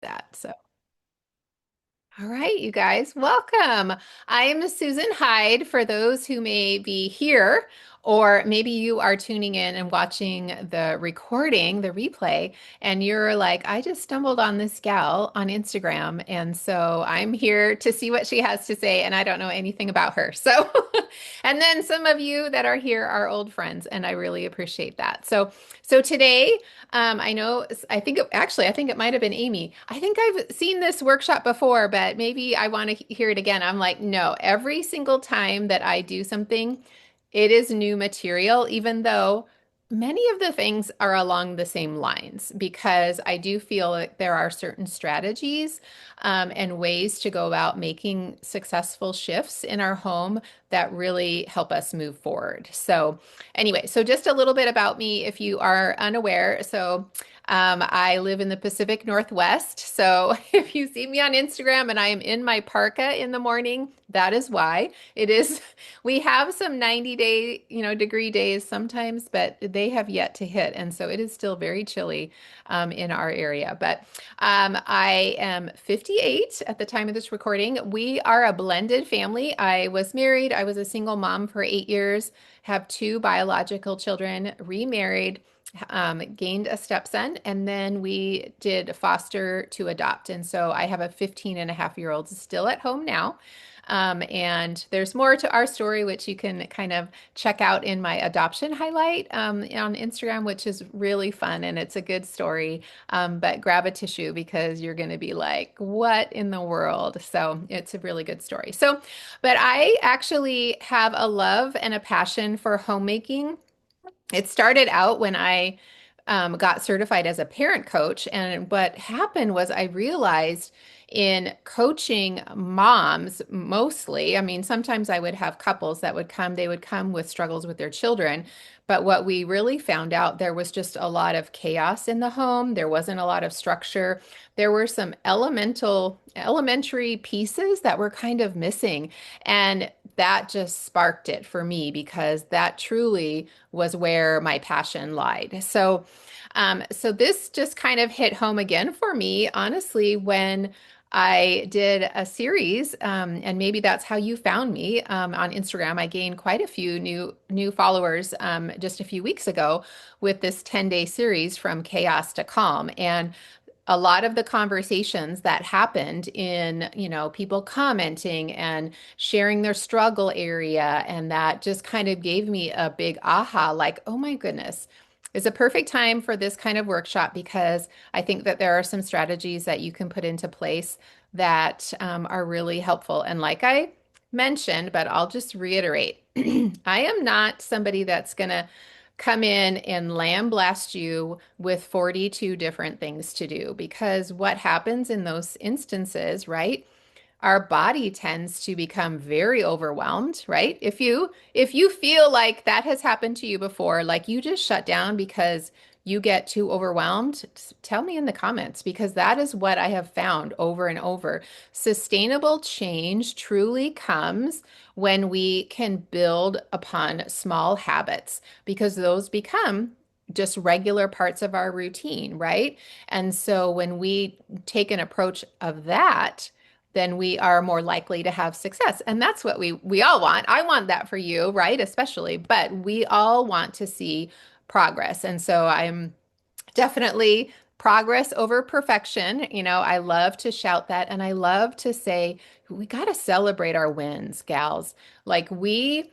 that. So. All right, you guys, welcome. I am Susan Hyde for those who may be here, or maybe you are tuning in and watching the recording, the replay, and you're like, I just stumbled on this gal on Instagram, and so I'm here to see what she has to say, and I don't know anything about her. So, and then some of you that are here are old friends, and I really appreciate that. So today, I know, I think it might have been Amy. I think I've seen this workshop before, but maybe I want to hear it again. I'm like, no, every single time that I do something, it is new material, even though many of the things are along the same lines, because I do feel like there are certain strategies, and ways to go about making successful shifts in our home that really help us move forward. So, anyway, so just a little bit about me if you are unaware. So, I live in the Pacific Northwest. So if you see me on Instagram and I am in my parka in the morning, that is why. It is, we have some 90-day, degree days sometimes, but they have yet to hit. And so it is still very chilly in our area. But I am 58 at the time of this recording. We are a blended family. I was married. I was a single mom for 8 years, have two biological children, remarried, gained a stepson, and then we did foster to adopt. And so I have a 15 and a half year old still at home now. And there's more to our story, which you can kind of check out in my adoption highlight on Instagram, which is really fun and it's a good story. But grab a tissue because you're going to be like, what in the world? So it's a really good story. So, but I actually have a love and a passion for homemaking. It started out when I got certified as a parent coach. And what happened was I realized in coaching moms mostly, I mean, sometimes I would have couples that would come, they would come with struggles with their children. But what we really found out, there was just a lot of chaos in the home. There wasn't a lot of structure. There were some elementary pieces that were kind of missing. And that just sparked it for me because that truly was where my passion lied. So this just kind of hit home again for me, honestly, when I did a series, and maybe that's how you found me on Instagram. I gained quite a few new followers just a few weeks ago with this 10-day series from chaos to calm. And a lot of the conversations that happened in, people commenting and sharing their struggle area, and that just kind of gave me a big aha, like, oh my goodness, it's a perfect time for this kind of workshop because I think that there are some strategies that you can put into place that are really helpful. And like I mentioned, but I'll just reiterate, I am not somebody that's going to come in and lamb-blast you with 42 different things to do because what happens in those instances, right? Our body tends to become very overwhelmed, right? If you feel like that has happened to you before, like you just shut down because you get too overwhelmed, tell me in the comments because that is what I have found over and over. Sustainable change truly comes when we can build upon small habits because those become just regular parts of our routine, right? And so when we take an approach of that, then we are more likely to have success. And that's what we all want. I want that for you, right? Especially, but we all want to see progress. And so I'm definitely progress over perfection. I love to shout that and I love to say we got to celebrate our wins, gals. Like we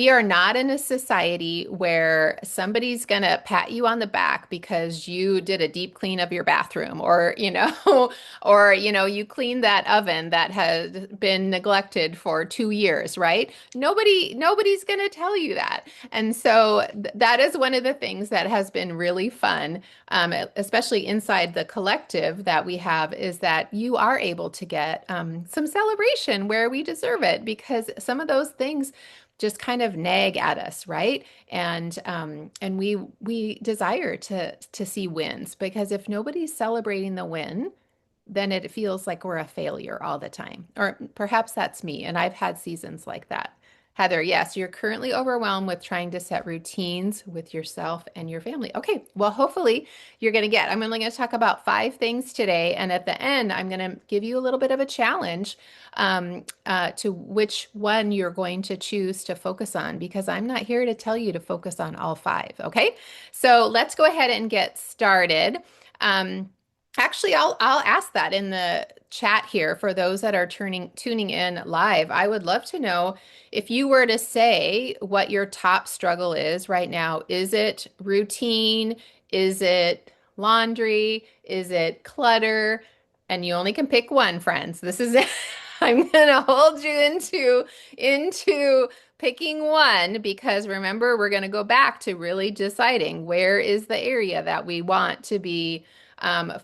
are not in a society where somebody's going to pat you on the back because you did a deep clean of your bathroom or, or, you cleaned that oven that has been neglected for 2 years, right? Nobody's going to tell you that. And so that is one of the things that has been really fun, especially inside the collective that we have, is that you are able to get some celebration where we deserve it because some of those things just kind of nag at us, right? And we desire to see wins because if nobody's celebrating the win, then it feels like we're a failure all the time. Or perhaps that's me, and I've had seasons like that. Heather, yes, you're currently overwhelmed with trying to set routines with yourself and your family. Okay, well, hopefully you're going to get. I'm only going to talk about 5 things today. And at the end, I'm going to give you a little bit of a challenge to which one you're going to choose to focus on, because I'm not here to tell you to focus on all 5. Okay, so let's go ahead and get started. Um, Actually, I'll ask that in the chat here for those that are tuning in live. I would love to know if you were to say what your top struggle is right now. Is it routine? Is it laundry? Is it clutter? And you only can pick one, friends. This is it. I'm gonna hold you into picking one, because remember, we're gonna go back to really deciding where is the area that we want to be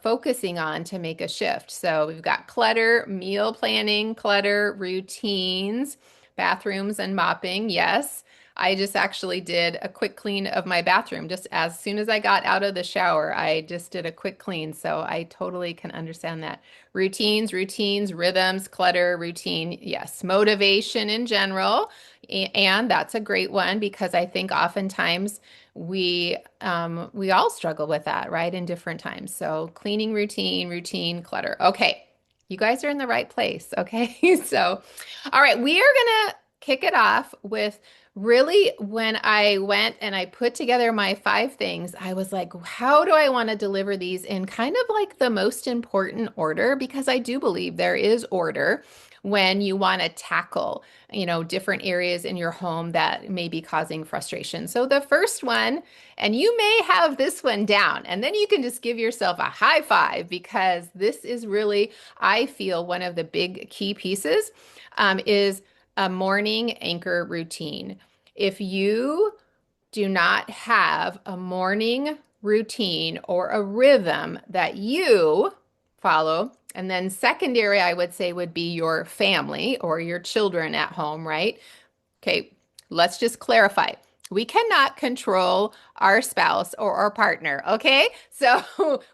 focusing on to make a shift. So we've got clutter, meal planning, clutter, routines, bathrooms, and mopping. Yes, I just actually did a quick clean of my bathroom. Just as soon as I got out of the shower, I just did a quick clean. So I totally can understand that. Routines, rhythms, clutter, routine. Yes, motivation in general. And that's a great one, because I think oftentimes we all struggle with that, right? In different times. So cleaning routine, clutter. Okay. You guys are in the right place. Okay. So, all right, we are gonna kick it off with really, when I went and I put together my 5 things, I was like, how do I want to deliver these in kind of like the most important order? Because I do believe there is order when you want to tackle, different areas in your home that may be causing frustration. So the first one, and you may have this one down, and then you can just give yourself a high five, because this is really, I feel, one of the big key pieces, is a morning anchor routine. If you do not have a morning routine or a rhythm that you follow, and then secondary, I would say, would be your family or your children at home, right? Okay, let's just clarify. We cannot control our spouse or our partner, okay? So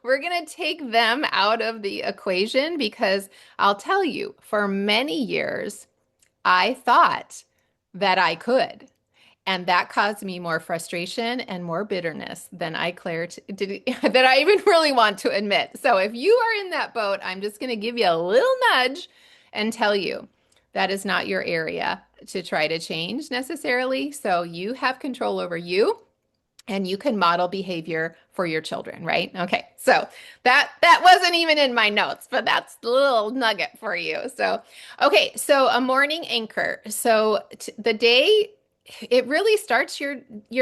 we're going to take them out of the equation, because I'll tell you, for many years, I thought that I could. And that caused me more frustration and more bitterness than I that I even really want to admit. So if you are in that boat, I'm just going to give you a little nudge and tell you that is not your area to try to change necessarily. So you have control over you, and you can model behavior for your children, right? Okay. So that wasn't even in my notes, but that's a little nugget for you. So, okay, so a morning anchor. So the day, it really starts your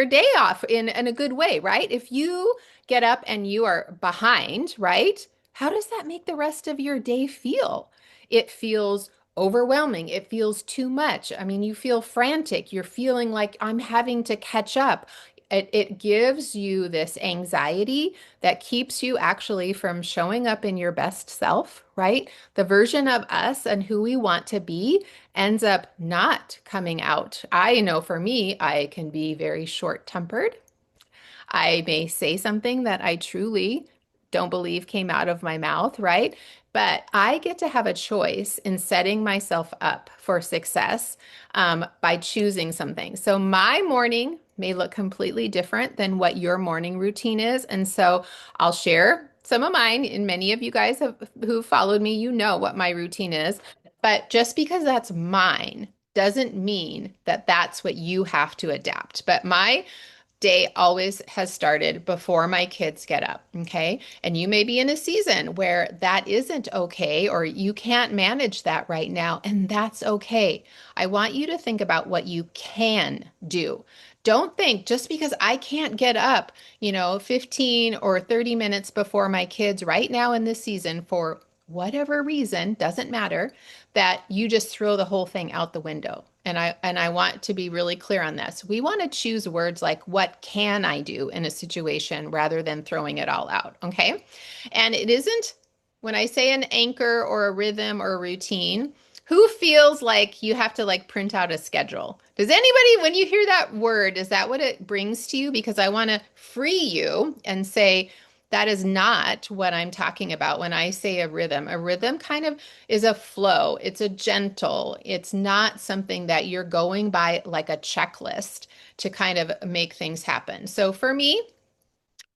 day off in a good way, right? If you get up and you are behind, right? How does that make the rest of your day feel? It feels overwhelming. It feels too much. I mean, you feel frantic. You're feeling like I'm having to catch up. It gives you this anxiety that keeps you actually from showing up in your best self, right? The version of us and who we want to be ends up not coming out. I know for me, I can be very short-tempered. I may say something that I truly don't believe came out of my mouth, right? But I get to have a choice in setting myself up for success by choosing something. So my morning may look completely different than what your morning routine is. And so I'll share some of mine. And many of you guys who followed me, you know what my routine is. But just because that's mine doesn't mean that that's what you have to adapt. But my day always has started before my kids get up, okay? And you may be in a season where that isn't okay, or you can't manage that right now, and that's okay. I want you to think about what you can do. Don't think just because I can't get up, 15 or 30 minutes before my kids right now in this season for whatever reason, doesn't matter, that you just throw the whole thing out the window. And I want to be really clear on this. We want to choose words like, what can I do in a situation, rather than throwing it all out, okay? And it isn't, when I say an anchor or a rhythm or a routine, who feels like you have to like print out a schedule? Does anybody, when you hear that word, is that what it brings to you? Because I want to free you and say, that is not what I'm talking about when I say a rhythm. A rhythm kind of is a flow. It's a gentle. It's not something that you're going by like a checklist to kind of make things happen. So for me,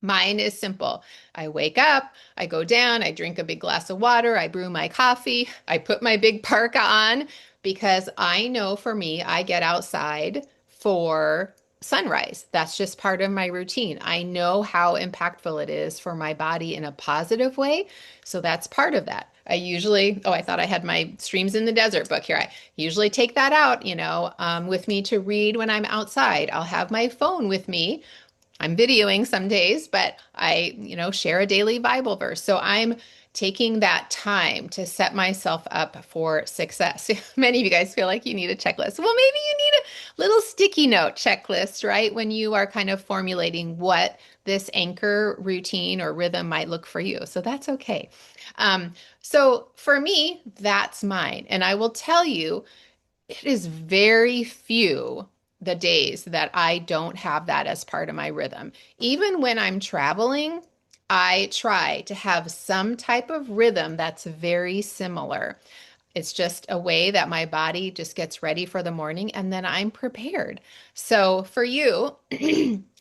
mine is simple. I wake up, I go down, I drink a big glass of water, I brew my coffee, I put my big parka on because I know for me, I get outside for sunrise. That's just part of my routine. I know how impactful it is for my body in a positive way. So that's part of that. I usually, oh, I thought I had my Streams in the Desert book here. I usually take that out, with me to read when I'm outside. I'll have my phone with me. I'm videoing some days, but I, share a daily Bible verse. So I'm taking that time to set myself up for success. Many of you guys feel like you need a checklist. Well, maybe you need a little sticky note checklist, right? When you are kind of formulating what this anchor routine or rhythm might look for you. So that's okay. So for me, that's mine. And I will tell you, it is very few the days that I don't have that as part of my rhythm. Even when I'm traveling, I try to have some type of rhythm that's very similar. It's just a way that my body just gets ready for the morning and then I'm prepared. So for you,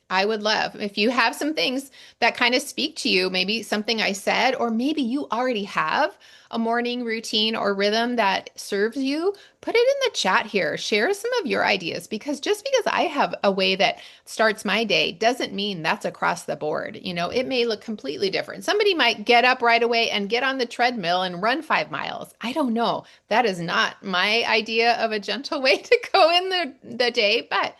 I would love if you have some things that kind of speak to you, maybe something I said, or maybe you already have a morning routine or rhythm that serves you, put it in the chat here. Share some of your ideas because just because I have a way that starts my day doesn't mean that's across the board. It may look completely different. Somebody might get up right away and get on the treadmill and run 5 miles. I don't know. That is not my idea of a gentle way to go in the day, but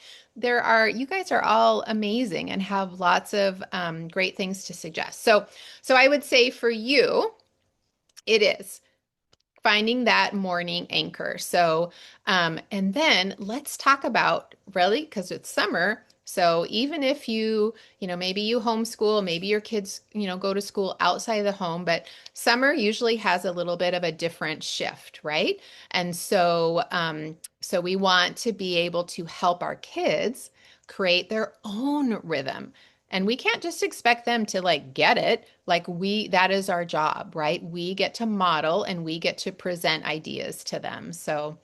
you guys are all amazing and have lots of great things to suggest. So I would say for you, it is finding that morning anchor. So, and then let's talk about really, because it's summer. So even if maybe you homeschool, maybe your kids, go to school outside of the home, but summer usually has a little bit of a different shift, right? And so we want to be able to help our kids create their own rhythm. And we can't just expect them to like get it. That is our job, right? We get to model and we get to present ideas to them. So,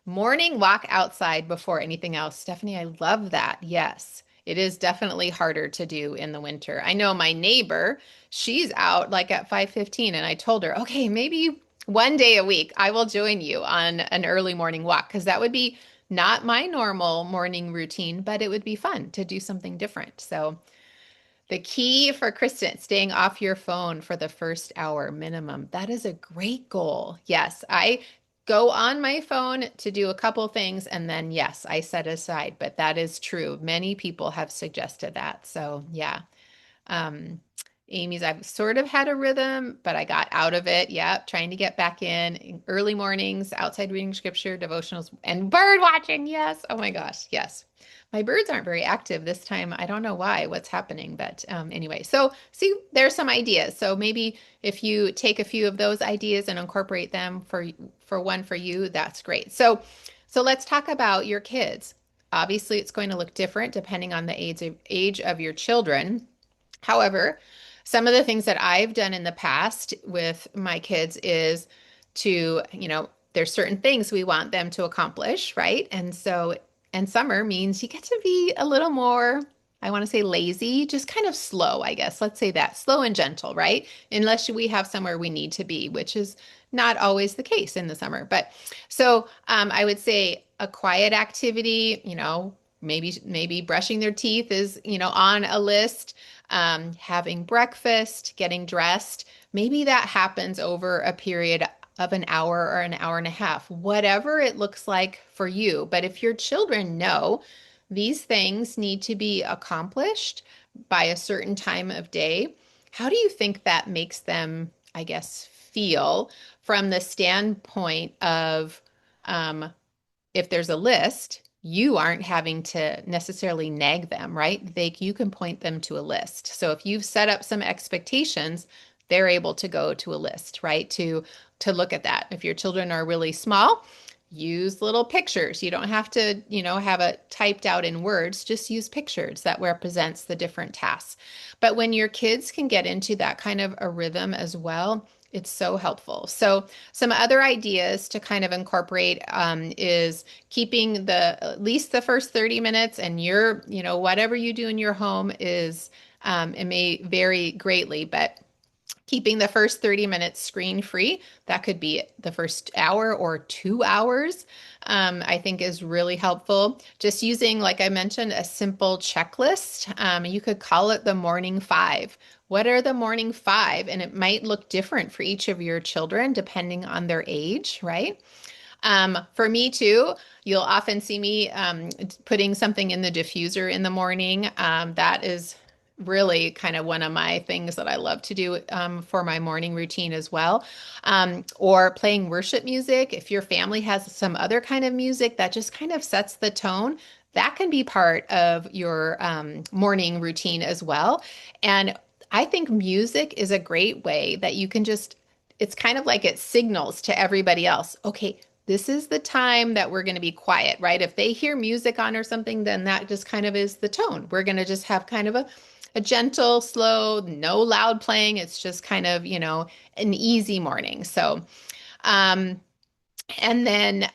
morning walk outside before anything else. Stephanie, I love that. Yes, it is definitely harder to do in the winter. I know my neighbor, she's out like at 5:15 and I told her, "Okay, maybe one day a week I will join you on an early morning walk because that would be not my normal morning routine, but it would be fun to do something different." So, the key for Kristen, staying off your phone for the first hour minimum. That is a great goal. Yes, I go on my phone to do a couple things and then, yes, I set aside, but that is true. Many people have suggested that. So, yeah. Um, Amy's, I've sort of had a rhythm, but I got out of it. Yep, trying to get back in early mornings, outside reading scripture, devotionals, and bird watching. Yes. Oh my gosh. Yes. My birds aren't very active this time. I don't know why, what's happening, but anyway. So, see, there's some ideas. So maybe if you take a few of those ideas and incorporate them for one for you, that's great. So let's talk about your kids. Obviously, it's going to look different depending on the age of your children. However, some of the things that I've done in the past with my kids is there's certain things we want them to accomplish, right? And summer means you get to be a little more, I want to say lazy, just kind of slow, I guess. Let's say that slow and gentle, right? Unless we have somewhere we need to be, which is not always the case in the summer. But I would say a quiet activity, maybe brushing their teeth is, on a list, having breakfast, getting dressed. Maybe that happens over a period of an hour or an hour and a half, whatever it looks like for you. But if your children know these things need to be accomplished by a certain time of day, how do you think that makes them, I guess, feel from the standpoint of if there's a list, you aren't having to necessarily nag them, right? You can point them to a list. So if you've set up some expectations, they're able to go to a list, right? To look at that. If your children are really small, use little pictures. You don't have to, have it typed out in words, just use pictures that represents the different tasks. But when your kids can get into that kind of a rhythm as well, it's so helpful. So some other ideas to kind of incorporate is keeping at least the first 30 minutes and whatever you do in your home is, it may vary greatly, but keeping the first 30 minutes screen free, that could be the first hour or 2 hours, I think is really helpful. Just using, like I mentioned, a simple checklist. You could call it the morning five. What are the morning five? And it might look different for each of your children depending on their age, right? For me too, you'll often see me putting something in the diffuser in the morning. That is really kind of one of my things that I love to do for my morning routine as well. Or playing worship music. If your family has some other kind of music that just kind of sets the tone, that can be part of your morning routine as well. And I think music is a great way that you can just, it's kind of like it signals to everybody else, okay, this is the time that we're going to be quiet, right? If they hear music on or something, then that just kind of is the tone. We're going to just have kind of a gentle, slow, no loud playing. It's just kind of, an easy morning. So, um, and then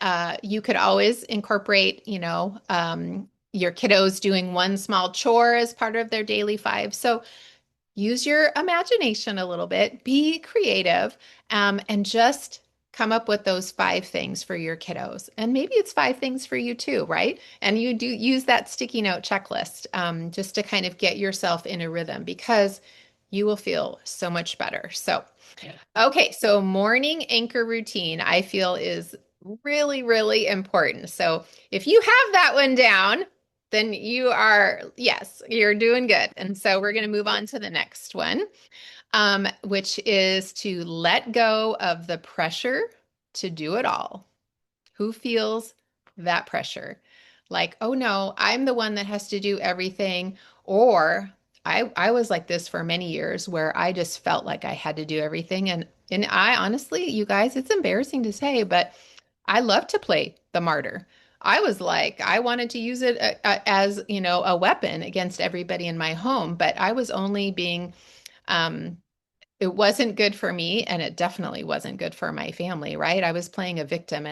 you could always incorporate, your kiddos doing one small chore as part of their daily five. So use your imagination a little bit, be creative, and just come up with those five things for your kiddos. And maybe it's five things for you too, right? And you do use that sticky note checklist just to kind of get yourself in a rhythm because you will feel so much better. So, okay, so morning anchor routine, I feel is really, really important. So if you have that one down, then yes, you're doing good. And so we're going to move on to the next one, which is to let go of the pressure to do it all. Who feels that pressure? Like, oh no, I'm the one that has to do everything. Or I was like this for many years where I just felt like I had to do everything. And I honestly, you guys, it's embarrassing to say, but I love to play the martyr. I was like, I wanted to use it as, a weapon against everybody in my home, but I was only being um, it wasn't good for me and it definitely wasn't good for my family, right? I was playing a victim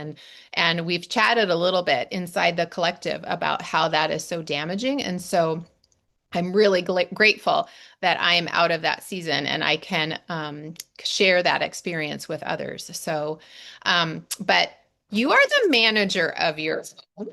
and we've chatted a little bit inside the collective about how that is so damaging. And so I'm really grateful that I am out of that season and I can share that experience with others. So, but you are the manager of your home,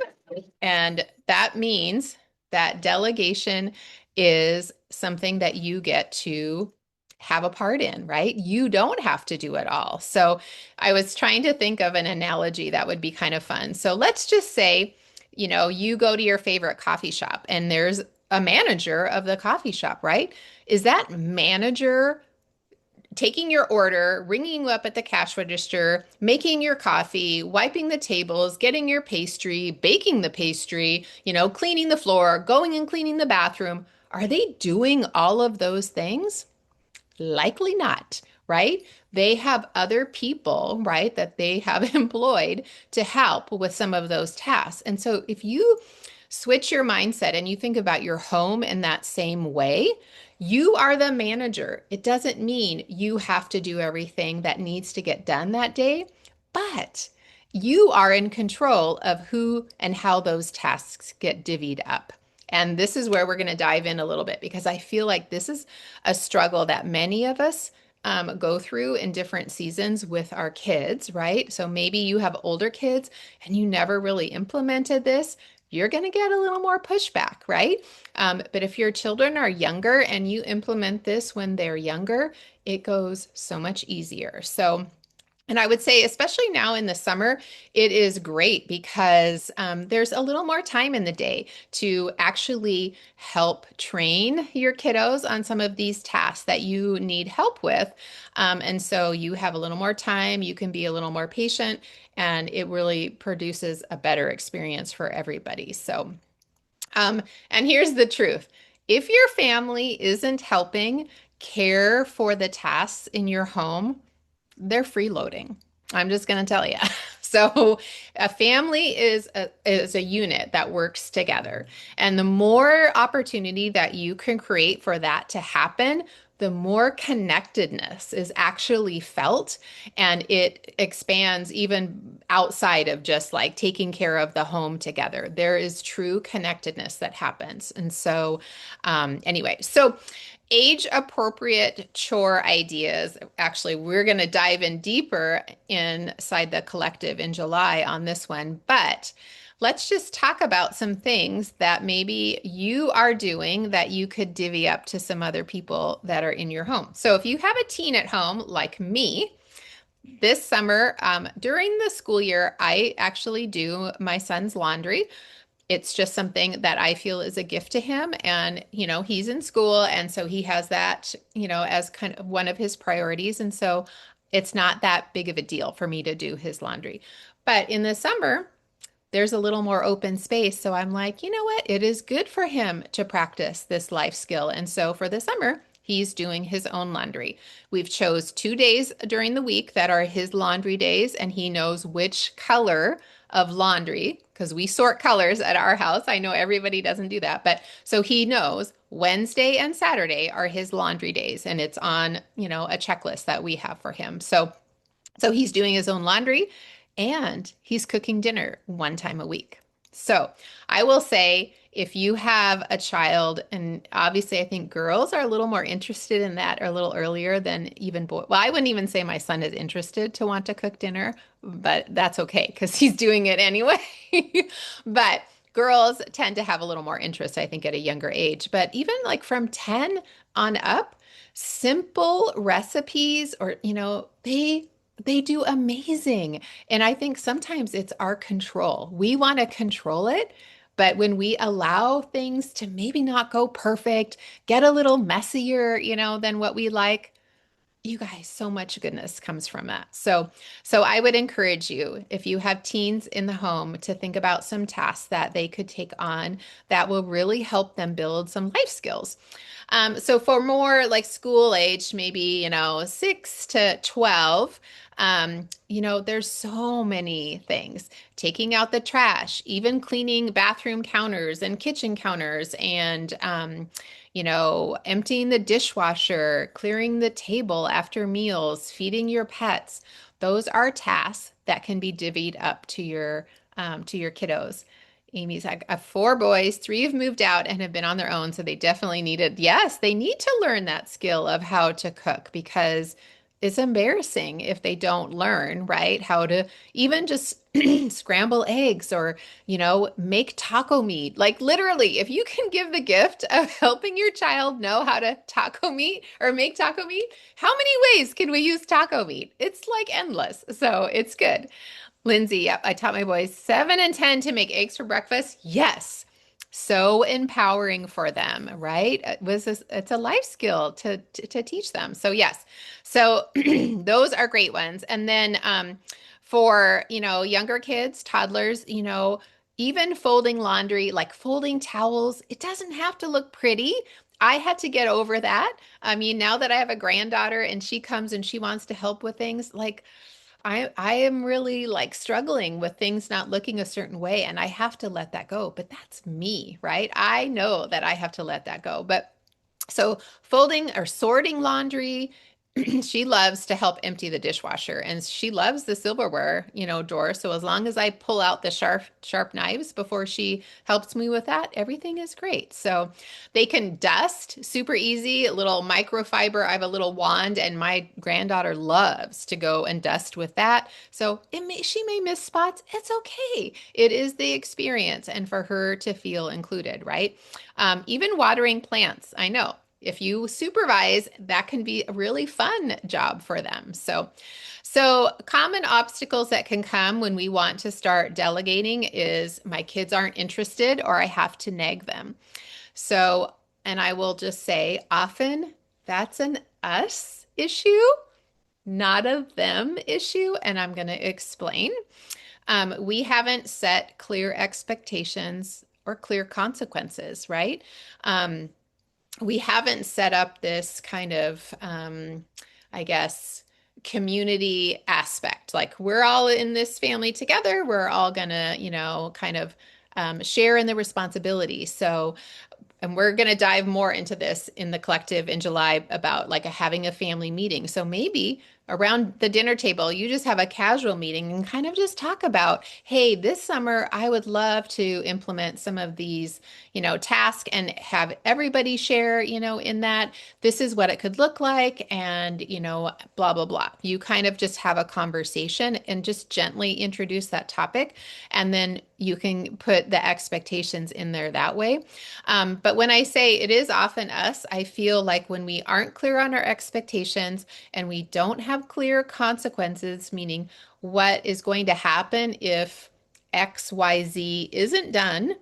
and that means that delegation is something that you get to have a part in, right? You don't have to do it all. So I was trying to think of an analogy that would be kind of fun. So let's just say, you go to your favorite coffee shop and there's a manager of the coffee shop, right? Is that manager taking your order, ringing you up at the cash register, making your coffee, wiping the tables, getting your pastry, baking the pastry, cleaning the floor, going and cleaning the bathroom? Are they doing all of those things? Likely not, right? They have other people, right, that they have employed to help with some of those tasks. And so if you switch your mindset and you think about your home in that same way, you are the manager. It doesn't mean you have to do everything that needs to get done that day, but you are in control of who and how those tasks get divvied up. And this is where we're going to dive in a little bit because I feel like this is a struggle that many of us go through in different seasons with our kids, right? So maybe you have older kids and you never really implemented this. You're going to get a little more pushback, right? But if your children are younger and you implement this when they're younger, it goes so much easier. So, and I would say, especially now in the summer, it is great because there's a little more time in the day to actually help train your kiddos on some of these tasks that you need help with. And so you have a little more time, you can be a little more patient, and it really produces a better experience for everybody. So, and here's the truth. If your family isn't helping care for the tasks in your home, they're freeloading. I'm just going to tell you. So a family is a unit that works together. And the more opportunity that you can create for that to happen, the more connectedness is actually felt, and it expands even outside of just like taking care of the home together. There is true connectedness that happens. And so, anyway, so age appropriate chore ideas. Actually, we're going to dive in deeper inside the collective in July on this one, but let's just talk about some things that maybe you are doing that you could divvy up to some other people that are in your home. So if you have a teen at home like me, this summer, during the school year, I actually do my son's laundry. It's just something that I feel is a gift to him. And, he's in school. And so he has that, as kind of one of his priorities. And so it's not that big of a deal for me to do his laundry. But in the summer, there's a little more open space. So I'm like, you know what? It is good for him to practice this life skill. And so for the summer, he's doing his own laundry. We've chose 2 days during the week that are his laundry days, and he knows which color of laundry, because we sort colors at our house. I know everybody doesn't do that, but so he knows Wednesday and Saturday are his laundry days, and it's on, a checklist that we have for him. So he's doing his own laundry and he's cooking dinner one time a week. So I will say, if you have a child, and obviously I think girls are a little more interested in that or a little earlier than even boys. Well, I wouldn't even say my son is interested to want to cook dinner, but that's okay because he's doing it anyway. But girls tend to have a little more interest, I think, at a younger age. But even like from 10 on up, simple recipes or, they do amazing. And I think sometimes it's our control. We want to control it. But when we allow things to maybe not go perfect, get a little messier, than what we like, you guys, so much goodness comes from that. So I would encourage you, if you have teens in the home, to think about some tasks that they could take on that will really help them build some life skills. So for more like school age, maybe, 6 to 12, there's so many things. Taking out the trash, even cleaning bathroom counters and kitchen counters, and, emptying the dishwasher, clearing the table after meals, feeding your pets. Those are tasks that can be divvied up to your kiddos. Amy's like, I have 4 boys, 3 have moved out and have been on their own. So they definitely yes, they need to learn that skill of how to cook, because it's embarrassing if they don't learn, right? How to even just scramble eggs or, make taco meat. Like literally, if you can give the gift of helping your child know how to taco meat or make taco meat, how many ways can we use taco meat? It's like endless. So it's good. Lindsay, yep, I taught my boys 7 and 10 to make eggs for breakfast. Yes. So empowering for them, right? It's a life skill to teach them. So yes. So those are great ones. And then for, younger kids, toddlers, even folding laundry, like folding towels, it doesn't have to look pretty. I had to get over that. I mean, now that I have a granddaughter and she comes and she wants to help with things, like I am really like struggling with things not looking a certain way, and I have to let that go. But that's me, right? I know that I have to let that go. But so folding or sorting laundry, she loves to help empty the dishwasher, and she loves the silverware, drawer. So as long as I pull out the sharp knives before she helps me with that, everything is great. So they can dust super easy, a little microfiber. I have a little wand, and my granddaughter loves to go and dust with that. So she may miss spots. It's okay. It is the experience, and for her to feel included, right? Even watering plants. I know if you supervise, that can be a really fun job for them. So common obstacles that can come when we want to start delegating is my kids aren't interested or I have to nag them. So, and I will just say often that's an us issue, not a them issue. And I'm going to explain. We haven't set clear expectations or clear consequences, right? We haven't set up this kind of, I guess, community aspect. Like we're all in this family together. We're all gonna, kind of share in the responsibility. So and we're going to dive more into this in the collective in July about like having a family meeting. So maybe around the dinner table, you just have a casual meeting and kind of just talk about, hey, this summer I would love to implement some of these, tasks and have everybody share, in that this is what it could look like and, blah, blah, blah. You kind of just have a conversation and just gently introduce that topic. And then you can put the expectations in there that way. But when I say it is often us, I feel like when we aren't clear on our expectations and we don't have clear consequences, meaning what is going to happen if XYZ isn't done,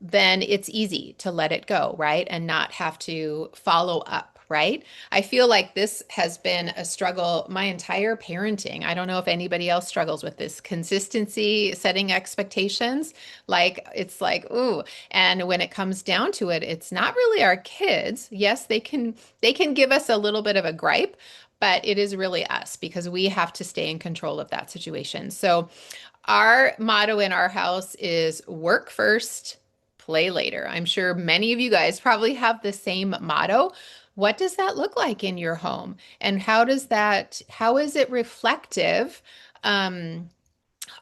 then it's easy to let it go, right? And not have to follow up, right? I feel like this has been a struggle my entire parenting. I don't know if anybody else struggles with this consistency, setting expectations. Like it's like, ooh, and when it comes down to it, it's not really our kids. Yes, they can give us a little bit of a gripe, but it is really us because we have to stay in control of that situation. So our motto in our house is work first, play later. I'm sure many of you guys probably have the same motto. What does that look like in your home? And how is it reflective um,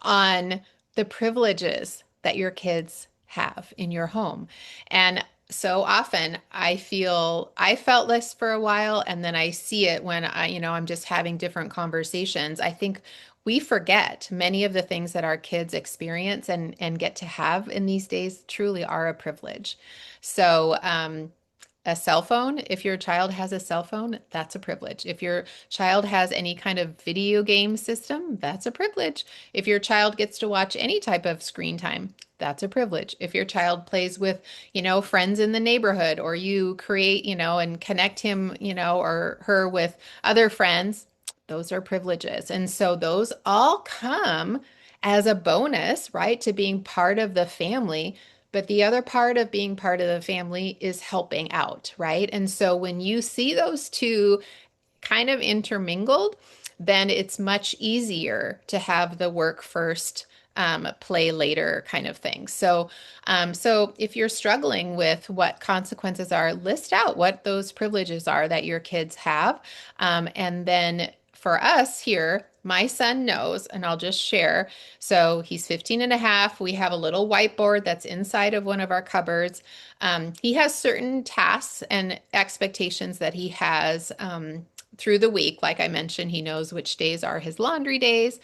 on the privileges that your kids have in your home? And so often I felt this for a while and then I see it when I'm just having different conversations. I think we forget many of the things that our kids experience and get to have in these days truly are a privilege. So, a cell phone, if your child has a cell phone, that's a privilege. If your child has any kind of video game system, that's a privilege. If your child gets to watch any type of screen time, that's a privilege. If your child plays with, friends in the neighborhood or you create, and connect him, or her with other friends, those are privileges. And so those all come as a bonus, right, to being part of the family. But the other part of being part of the family is helping out, right? And so when you see those two kind of intermingled, then it's much easier to have the work first, play later kind of thing. So if you're struggling with what consequences are, list out what those privileges are that your kids have. And then for us here, my son knows, and I'll just share. So he's 15 and a half. We have a little whiteboard that's inside of one of our cupboards. He has certain tasks and expectations that he has through the week. Like I mentioned, he knows which days are his laundry days.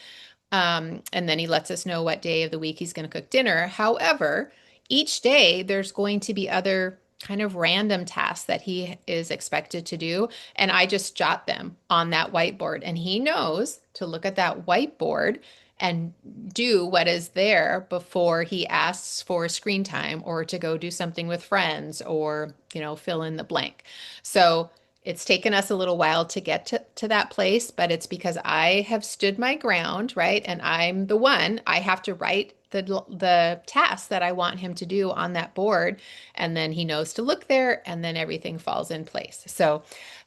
And then he lets us know what day of the week he's going to cook dinner. However, each day there's going to be other kind of random tasks that he is expected to do. And I just jot them on that whiteboard. And he knows to look at that whiteboard and do what is there before he asks for screen time or to go do something with friends or, fill in the blank. So it's taken us a little while to get to that place, but it's because I have stood my ground, right? And I'm the one, I have to write the tasks that I want him to do on that board. And then he knows to look there and then everything falls in place. So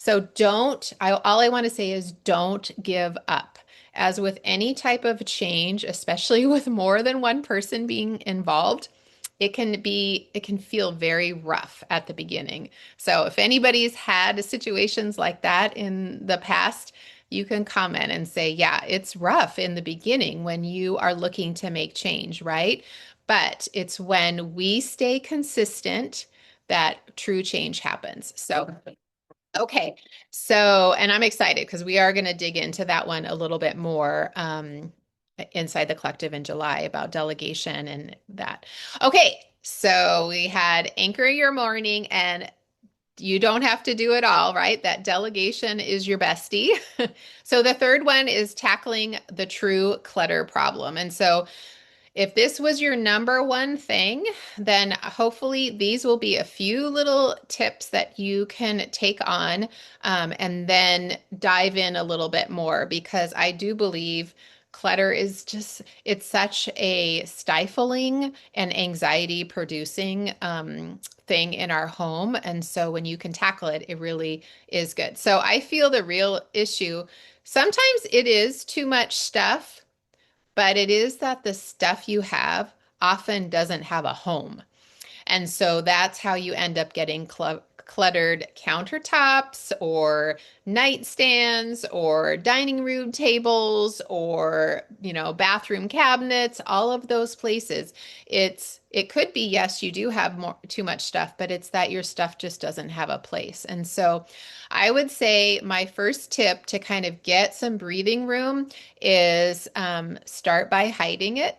all I want to say is don't give up. As with any type of change, especially with more than one person being involved, it can feel very rough at the beginning. So if anybody's had situations like that in the past, you can comment and say, yeah, it's rough in the beginning when you are looking to make change, right? But it's when we stay consistent that true change happens. So okay. So, and I'm excited because we are going to dig into that one a little bit more inside the collective in July about delegation and that. Okay. So we had anchor your morning and you don't have to do it all, right? That delegation is your bestie. So the third one is tackling the true clutter problem. And so if this was your number one thing, then hopefully these will be a few little tips that you can take on and then dive in a little bit more because I do believe clutter is it's such a stifling and anxiety producing thing in our home. And so when you can tackle it, it really is good. So I feel the real issue Sometimes it is too much stuff, but it is that the stuff you have often doesn't have a home. And so that's how you end up getting cluttered countertops or nightstands or dining room tables or, bathroom cabinets, all of those places. It could be, yes, you do have too much stuff, but it's that your stuff just doesn't have a place. And so I would say my first tip to kind of get some breathing room is start by hiding it.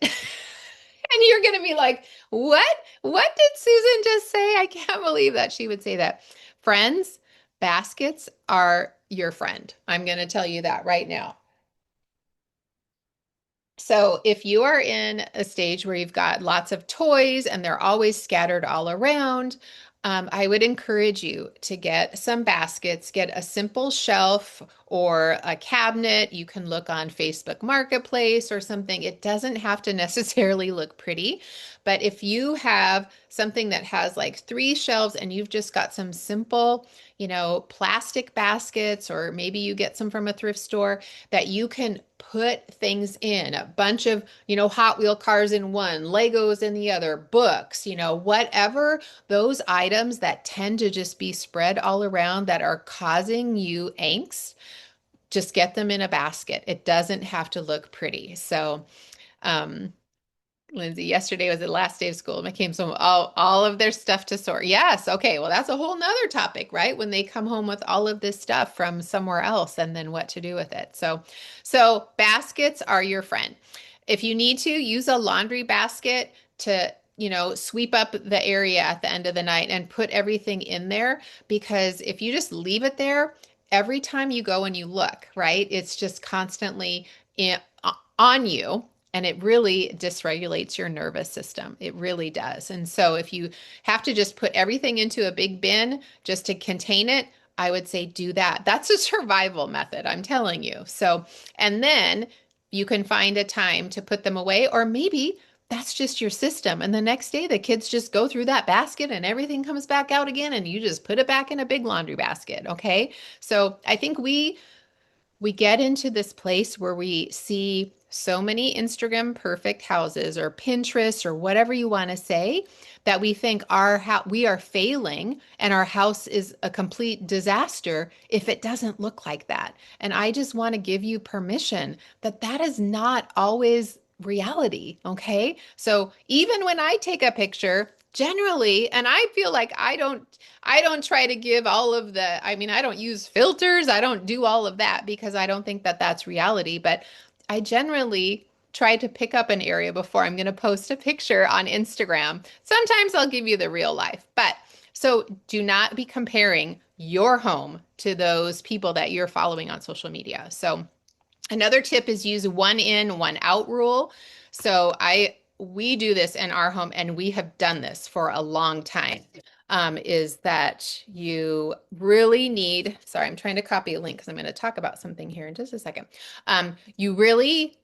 And you're going to be like, what? What did Susan just say? I can't believe that she would say that. Friends, baskets are your friend. I'm going to tell you that right now. So if you are in a stage where you've got lots of toys and they're always scattered all around, I would encourage you to get some baskets, get a simple shelf or a cabinet. You can look on Facebook Marketplace or something. It doesn't have to necessarily look pretty, but if you have something that has like three shelves and you've just got some simple, plastic baskets, or maybe you get some from a thrift store that you can put things in, a bunch of, Hot Wheel cars in one, Legos in the other, books, whatever those items that tend to just be spread all around that are causing you angst, just get them in a basket. It doesn't have to look pretty. So, um, Lindsay, yesterday was the last day of school. And I came home all of their stuff to sort. Yes, okay. Well, that's a whole nother topic, right? When they come home with all of this stuff from somewhere else and then what to do with it. So baskets are your friend. If you need to, use a laundry basket to, sweep up the area at the end of the night and put everything in there. Because if you just leave it there, every time you go and you look, right, it's just constantly on you. And it really dysregulates your nervous system. It really does. And so if you have to just put everything into a big bin just to contain it, I would say do that. That's a survival method, I'm telling you. So, and then you can find a time to put them away, or maybe that's just your system. And the next day, the kids just go through that basket and everything comes back out again, and you just put it back in a big laundry basket. Okay. So I think we get into this place where we see so many Instagram perfect houses or Pinterest or whatever you want to say that we think we are failing and our house is a complete disaster if it doesn't look like that. And I just want to give you permission that that is not always reality, okay? So even when I take a picture, generally, and I feel like I don't try to give all of I mean, I don't use filters. I don't do all of that because I don't think that that's reality. But I generally try to pick up an area before I'm going to post a picture on Instagram. Sometimes I'll give you the real life. But so do not be comparing your home to those people that you're following on social media. So another tip is use one in, one out rule. So we do this in our home and we have done this for a long time. Is that you really need, sorry, I'm trying to copy a link because I'm going to talk about something here in just a second. You really,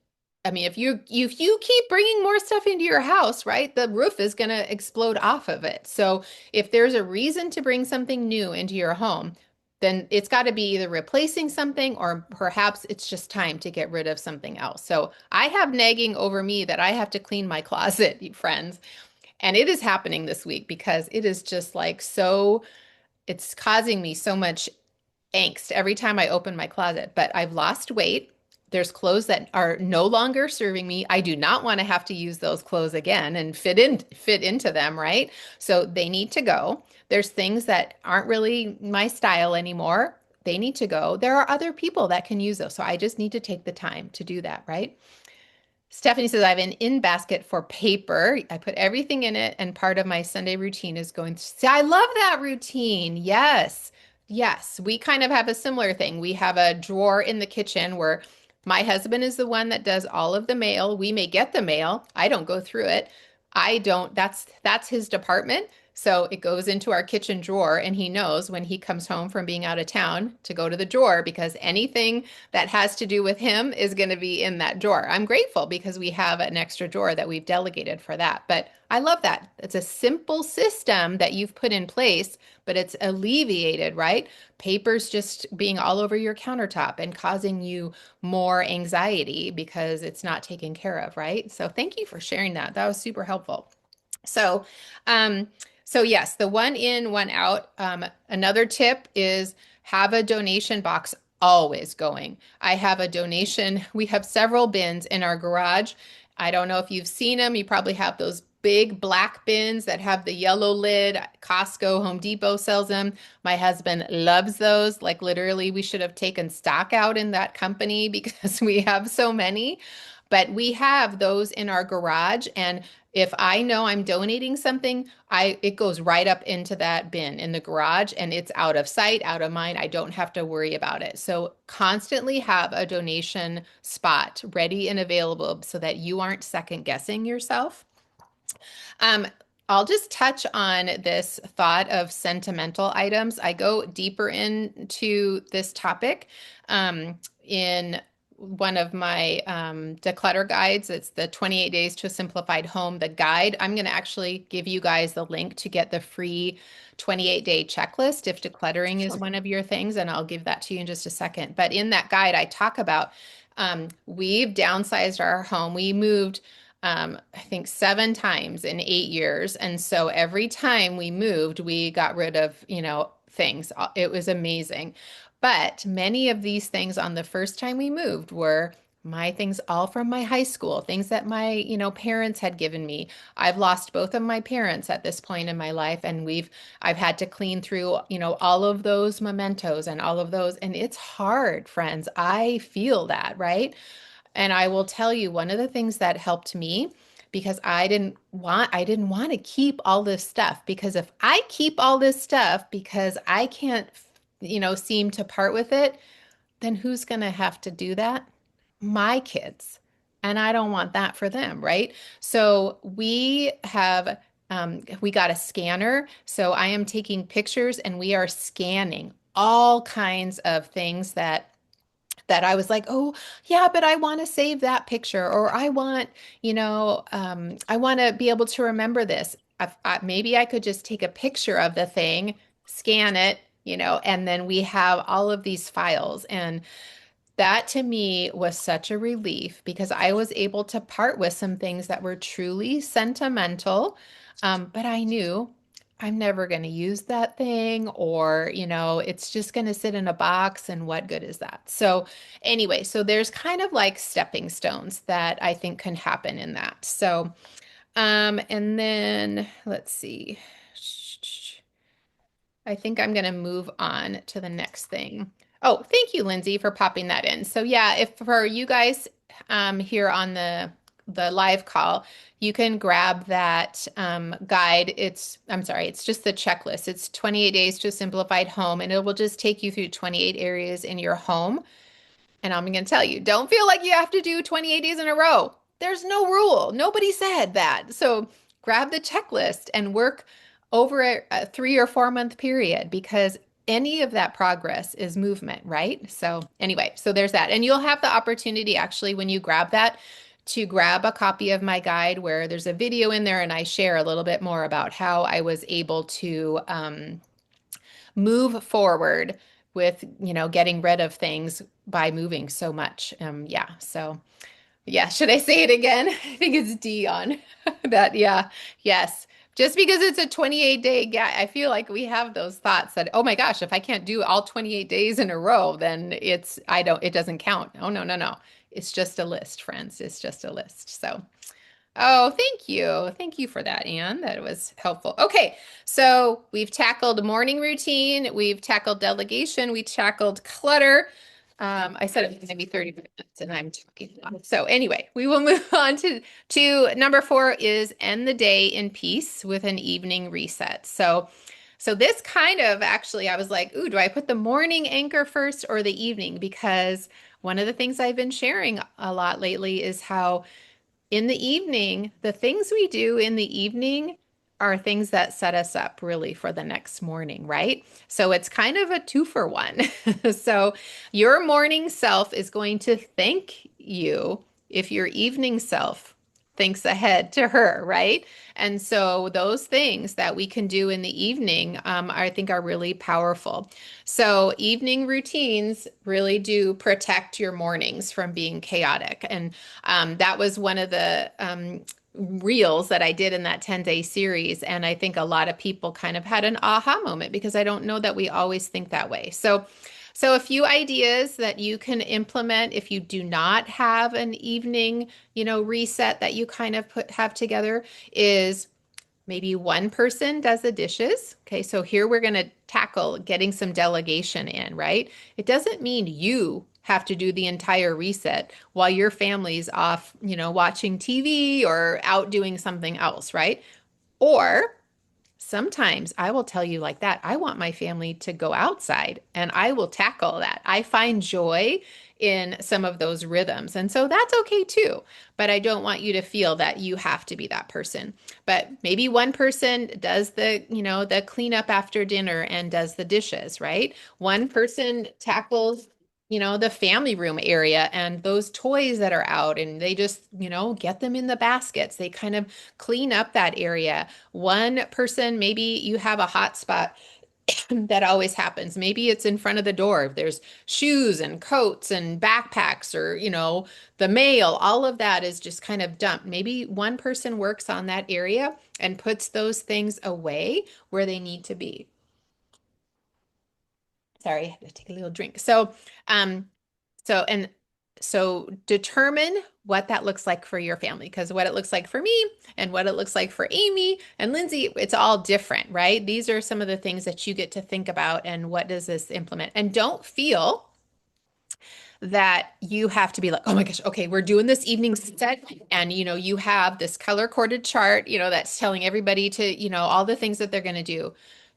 I mean, if you keep bringing more stuff into your house, right, the roof is going to explode off of it. So if there's a reason to bring something new into your home, then it's got to be either replacing something or perhaps it's just time to get rid of something else. So I have nagging over me that I have to clean my closet, friends. And it is happening this week because it is just like it's causing me so much angst every time I open my closet. But I've lost weight. There's clothes that are no longer serving me. I do not want to have to use those clothes again and fit into them, right? So they need to go. There's things that aren't really my style anymore. They need to go. There are other people that can use those. So I just need to take the time to do that, right? Stephanie says, I have an in basket for paper. I put everything in it, and part of my Sunday routine is going to see. I love that routine. Yes. Yes. We kind of have a similar thing. We have a drawer in the kitchen where my husband is the one that does all of the mail. We may get the mail. I don't go through it. I don't, that's his department. So it goes into our kitchen drawer, and he knows when he comes home from being out of town to go to the drawer because anything that has to do with him is going to be in that drawer. I'm grateful because we have an extra drawer that we've delegated for that. But I love that. It's a simple system that you've put in place, but it's alleviated, right? Papers just being all over your countertop and causing you more anxiety because it's not taken care of, right? So thank you for sharing that. That was super helpful. So, um, so yes, the one in, one out. Another tip is have a donation box always going. I have a donation. We have several bins in our garage. I don't know if you've seen them. You probably have those big black bins that have the yellow lid. Costco, Home Depot sells them. My husband loves those. Like literally, we should have taken stock out in that company because we have so many. But we have those in our garage, and if I know I'm donating something, I it goes right up into that bin in the garage and it's out of sight, out of mind. I don't have to worry about it. So constantly have a donation spot ready and available so that you aren't second guessing yourself. Um, I'll just touch on this thought of sentimental items. I go deeper into this topic in one of my declutter guides. It's the 28 Days to a Simplified Home, the guide. I'm going to actually give you guys the link to get the free 28-day checklist if decluttering is one of your things, and I'll give that to you in just a second. But in that guide, I talk about we've downsized our home. We moved I think 7 times in 8 years. And so every time we moved, we got rid of, things. It was amazing. But many of these things on the first time we moved were my things all from my high school, things that my, parents had given me. I've lost both of my parents at this point in my life, and I've had to clean through, all of those mementos and all of those. And it's hard, friends. I feel that, right? And I will tell you one of the things that helped me because I didn't want to keep all this stuff because if I keep all this stuff because I can't seem to part with it, then who's going to have to do that? My kids. And I don't want that for them, right? So we got a scanner. So I am taking pictures and we are scanning all kinds of things that I was like, oh, yeah, but I want to save that picture, or I want to be able to remember this. Maybe I could just take a picture of the thing, scan it, and then we have all of these files. And that to me was such a relief because I was able to part with some things that were truly sentimental. But I knew I'm never going to use that thing, or, it's just going to sit in a box, and what good is that? So, anyway, so there's kind of like stepping stones that I think can happen in that. So, and then let's see. I think I'm going to move on to the next thing. Oh, thank you, Lindsay, for popping that in. So yeah, if for you guys here on the live call, you can grab that guide. I'm sorry, it's just the checklist. It's 28 days to a simplified home, and it will just take you through 28 areas in your home. And I'm going to tell you, don't feel like you have to do 28 days in a row. There's no rule. Nobody said that. So grab the checklist and work over a 3 or 4 month period because any of that progress is movement, right? So, anyway, so there's that. And you'll have the opportunity actually when you grab that to grab a copy of my guide where there's a video in there and I share a little bit more about how I was able to move forward with, getting rid of things by moving so much. Yeah. So, yeah. Should I say it again? I think it's D on that. Yeah. Yes. Just because it's a 28-day gap, I feel like we have those thoughts that, oh my gosh, if I can't do all 28 days in a row, then it doesn't count. Oh, no, no, no. It's just a list, friends. It's just a list. So, oh, thank you. Thank you for that, Anne. That was helpful. Okay, so we've tackled morning routine, we've tackled delegation, we tackled clutter. I said it was going to be 30 minutes and I'm talking a lot. So anyway, we will move on to number 4 is end the day in peace with an evening reset. So this kind of actually, I was like, ooh, do I put the morning anchor first or the evening? Because one of the things I've been sharing a lot lately is how in the evening, the things we do in the evening are things that set us up really for the next morning, right? So it's kind of a two for one. So your morning self is going to thank you if your evening self thinks ahead to her, right? And so those things that we can do in the evening, I think are really powerful. So evening routines really do protect your mornings from being chaotic. And that was one of the reels that I did in that 10-day series. And I think a lot of people kind of had an aha moment because I don't know that we always think that way. So a few ideas that you can implement if you do not have an evening, reset that you kind of have together is maybe one person does the dishes. Okay, so here we're going to tackle getting some delegation in, right? It doesn't mean you have to do the entire reset while your family's off, watching TV or out doing something else, right? Or sometimes I will tell you like that. I want my family to go outside and I will tackle that. I find joy in some of those rhythms. And so that's okay too. But I don't want you to feel that you have to be that person. But maybe one person does the cleanup after dinner and does the dishes, right? One person tackles the family room area and those toys that are out and they just, get them in the baskets. They kind of clean up that area. One person, maybe you have a hot spot that always happens. Maybe it's in front of the door. There's shoes and coats and backpacks or, the mail. All of that is just kind of dumped. Maybe one person works on that area and puts those things away where they need to be. Sorry, I had to take a little drink. Um, so and so determine what that looks like for your family, because what it looks like for me and what it looks like for Amy and Lindsay, it's all different, right? These are some of the things that you get to think about and what does this implement? And don't feel that you have to be like, oh my gosh, okay, we're doing this evening set. And you have this color coded chart, that's telling everybody to, all the things that they're going to do.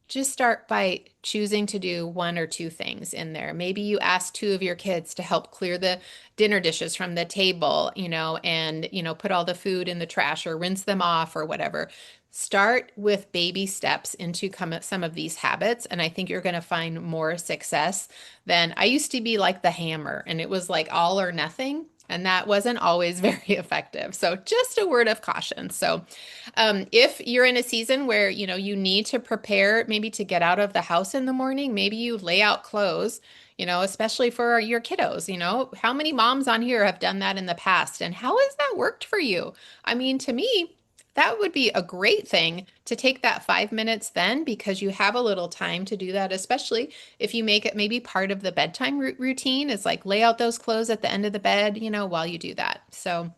Just start by choosing to do one or two things in there. Maybe you ask two of your kids to help clear the dinner dishes from the table, and, put all the food in the trash or rinse them off or whatever. Start with baby steps into some of these habits, and I think you're going to find more success than I used to be like the hammer, and it was like all or nothing. And that wasn't always very effective. So just a word of caution. So if you're in a season where, you need to prepare maybe to get out of the house in the morning, maybe you lay out clothes, especially for your kiddos, how many moms on here have done that in the past and how has that worked for you? I mean, to me, that would be a great thing to take that 5 minutes then because you have a little time to do that, especially if you make it maybe part of the bedtime routine is like lay out those clothes at the end of the bed, while you do that. So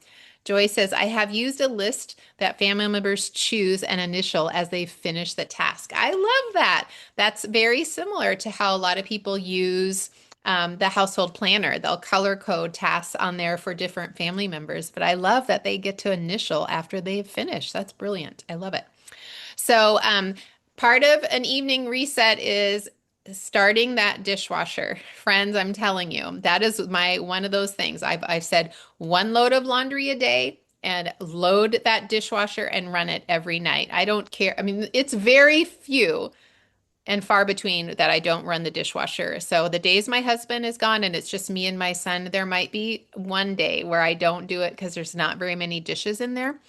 Joy says, I have used a list that family members choose and initial as they finish the task. I love that. That's very similar to how a lot of people use the household planner. They'll color code tasks on there for different family members, but I love that they get to initial after they've finished. That's brilliant. I love it. So, part of an evening reset is starting that dishwasher. Friends, I'm telling you, that is my one of those things. I've said one load of laundry a day and load that dishwasher and run it every night. I don't care. I mean, it's very few and far between that I don't run the dishwasher. So the days my husband is gone and it's just me and my son, there might be one day where I don't do it because there's not very many dishes in there.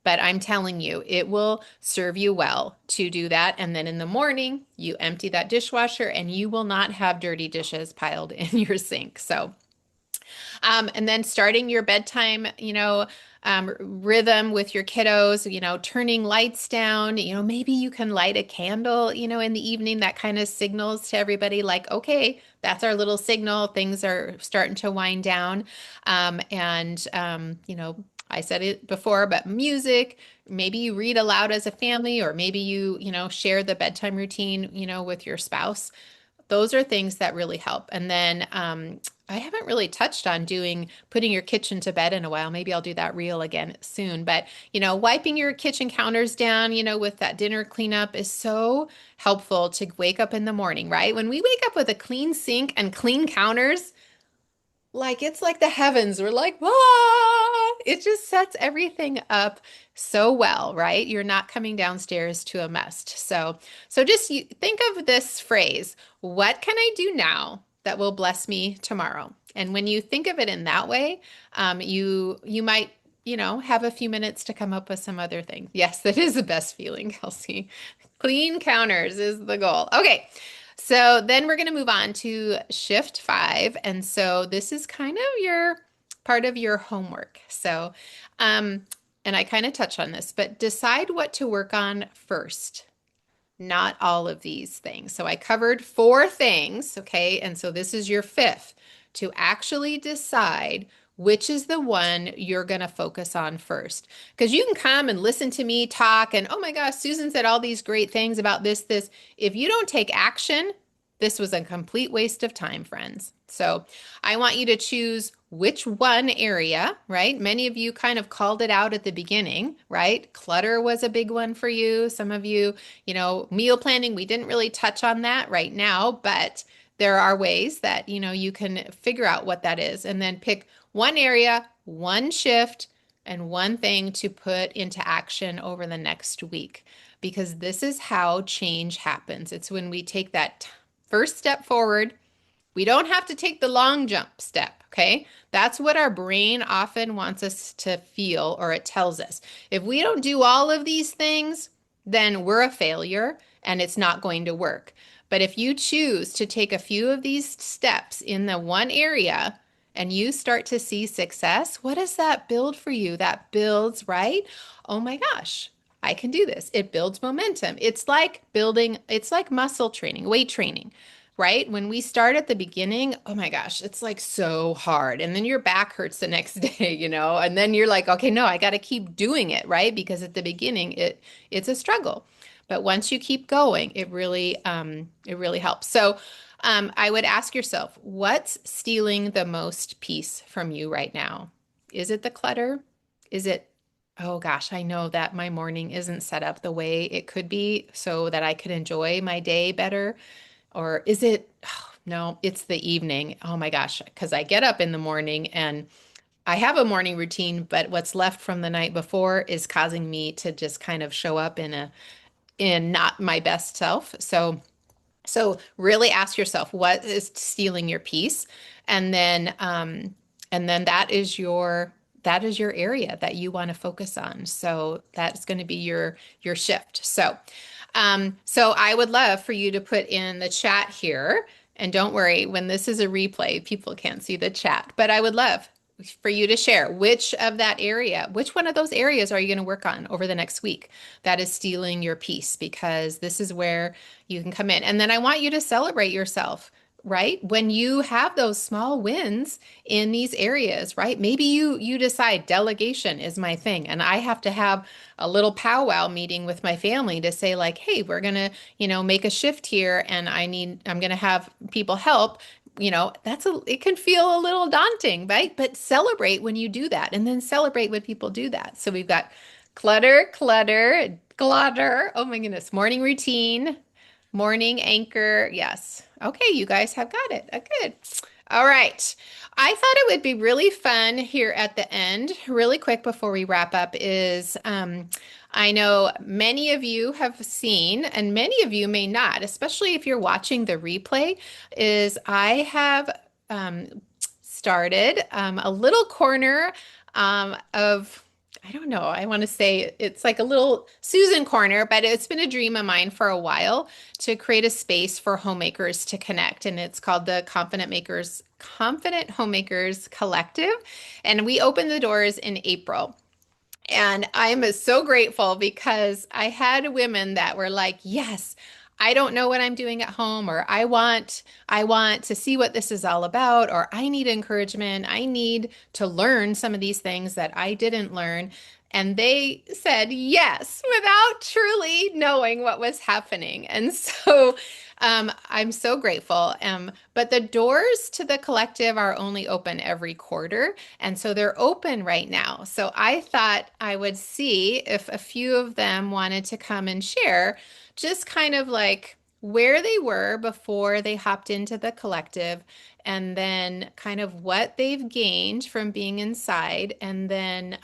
But I'm telling you, it will serve you well to do that. And then in the morning, you empty that dishwasher and you will not have dirty dishes piled in your sink. So and then starting your bedtime, rhythm with your kiddos, turning lights down, maybe you can light a candle, in the evening that kind of signals to everybody like, okay, that's our little signal. Things are starting to wind down. I said it before, but music, maybe you read aloud as a family, or maybe you share the bedtime routine, with your spouse. Those are things that really help. And then I haven't really touched on putting your kitchen to bed in a while. Maybe I'll do that reel again soon. But, wiping your kitchen counters down, with that dinner cleanup is so helpful to wake up in the morning, right? When we wake up with a clean sink and clean counters, like it's like the heavens were like, ah! It just sets everything up so well, right? You're not coming downstairs to a mess. So just think of this phrase, what can I do now that will bless me tomorrow? And when you think of it in that way, you might, have a few minutes to come up with some other things. Yes, that is the best feeling, Kelsey. Clean counters is the goal. Okay. So then we're going to move on to shift 5. And so this is kind of your part of your homework. So, um, and I kind of touch on this, but decide what to work on first, not all of these things. So I covered 4 things, okay? And so this is your 5th to actually decide which is the one you're going to focus on first. Because you can come and listen to me talk and, oh my gosh, Susan said all these great things about this. If you don't take action, this was a complete waste of time, friends. So I want you to choose which one area, right? Many of you kind of called it out at the beginning, right? Clutter was a big one for you. Some of you, meal planning, we didn't really touch on that right now, but there are ways that, you can figure out what that is and then pick one area, one shift, and one thing to put into action over the next week. Because this is how change happens. It's when we take that first step forward. We don't have to take the long jump step, okay? That's what our brain often wants us to feel, or it tells us. If we don't do all of these things, then we're a failure and it's not going to work. But if you choose to take a few of these steps in the one area and you start to see success, what does that build for you? That builds, right? Oh my gosh, I can do this. It builds momentum. It's like muscle training, weight training, right? When we start at the beginning, oh my gosh, it's like so hard. And then your back hurts the next day, and then you're like, okay, no, I got to keep doing it, right? Because at the beginning it's a struggle. But once you keep going, it really helps. So I would ask yourself, what's stealing the most peace from you right now? Is it the clutter? Is it, oh gosh, I know that my morning isn't set up the way it could be so that I could enjoy my day better? Or is it, oh, no, it's the evening. Oh my gosh, because I get up in the morning and I have a morning routine, but what's left from the night before is causing me to just kind of show up in not my best self. So really ask yourself what is stealing your peace, and then that is your area that you want to focus on. So that's going to be your shift. So I would love for you to put in the chat here. And don't worry, when this is a replay, people can't see the chat. But I would love for you to share which one of those areas are you going to work on over the next week that is stealing your peace, because this is where you can come in. And then I want you to celebrate yourself, right? When you have those small wins in these areas, right? Maybe you decide delegation is my thing and I have to have a little powwow meeting with my family to say like, hey, we're going to, make a shift here and I'm going to have people help. It can feel a little daunting, right? But celebrate when you do that and then celebrate when people do that. So we've got clutter, clutter, clutter. Oh my goodness. Morning routine, morning anchor. Yes. Okay, you guys have got it. Good. All right. I thought it would be really fun here at the end, really quick before we wrap up, is I know many of you have seen, and many of you may not, especially if you're watching the replay, is I have started a little corner of, I don't know, I want to say it's like a little Susan corner, but it's been a dream of mine for a while to create a space for homemakers to connect. And it's called the Confident Homemakers Collective. And we opened the doors in April. And I'm so grateful because I had women that were like, yes, I don't know what I'm doing at home, or I want to see what this is all about, or I need encouragement. I need to learn some of these things that I didn't learn. And they said yes without truly knowing what was happening. And so I'm so grateful. But the doors to the collective are only open every quarter. And so they're open right now. So I thought I would see if a few of them wanted to come and share, just kind of like where they were before they hopped into the collective, and then kind of what they've gained from being inside, and then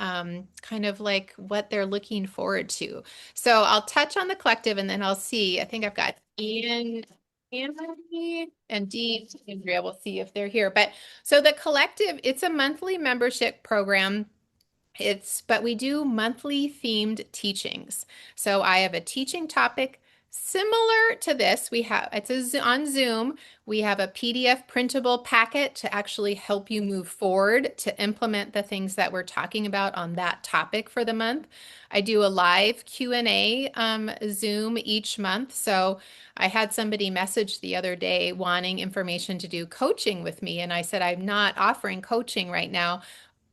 kind of like what they're looking forward to. So I'll touch on the collective and then I'll see. I think I've got Anthony and Dee, Andrea. We'll see if they're here. But so the collective, it's a monthly membership program. But we do monthly themed teachings. So I have a teaching topic similar to this. On Zoom. We have a PDF printable packet to actually help you move forward to implement the things that we're talking about on that topic for the month. I do a live Q&A Zoom each month. So I had somebody message the other day wanting information to do coaching with me, and I said, I'm not offering coaching right now,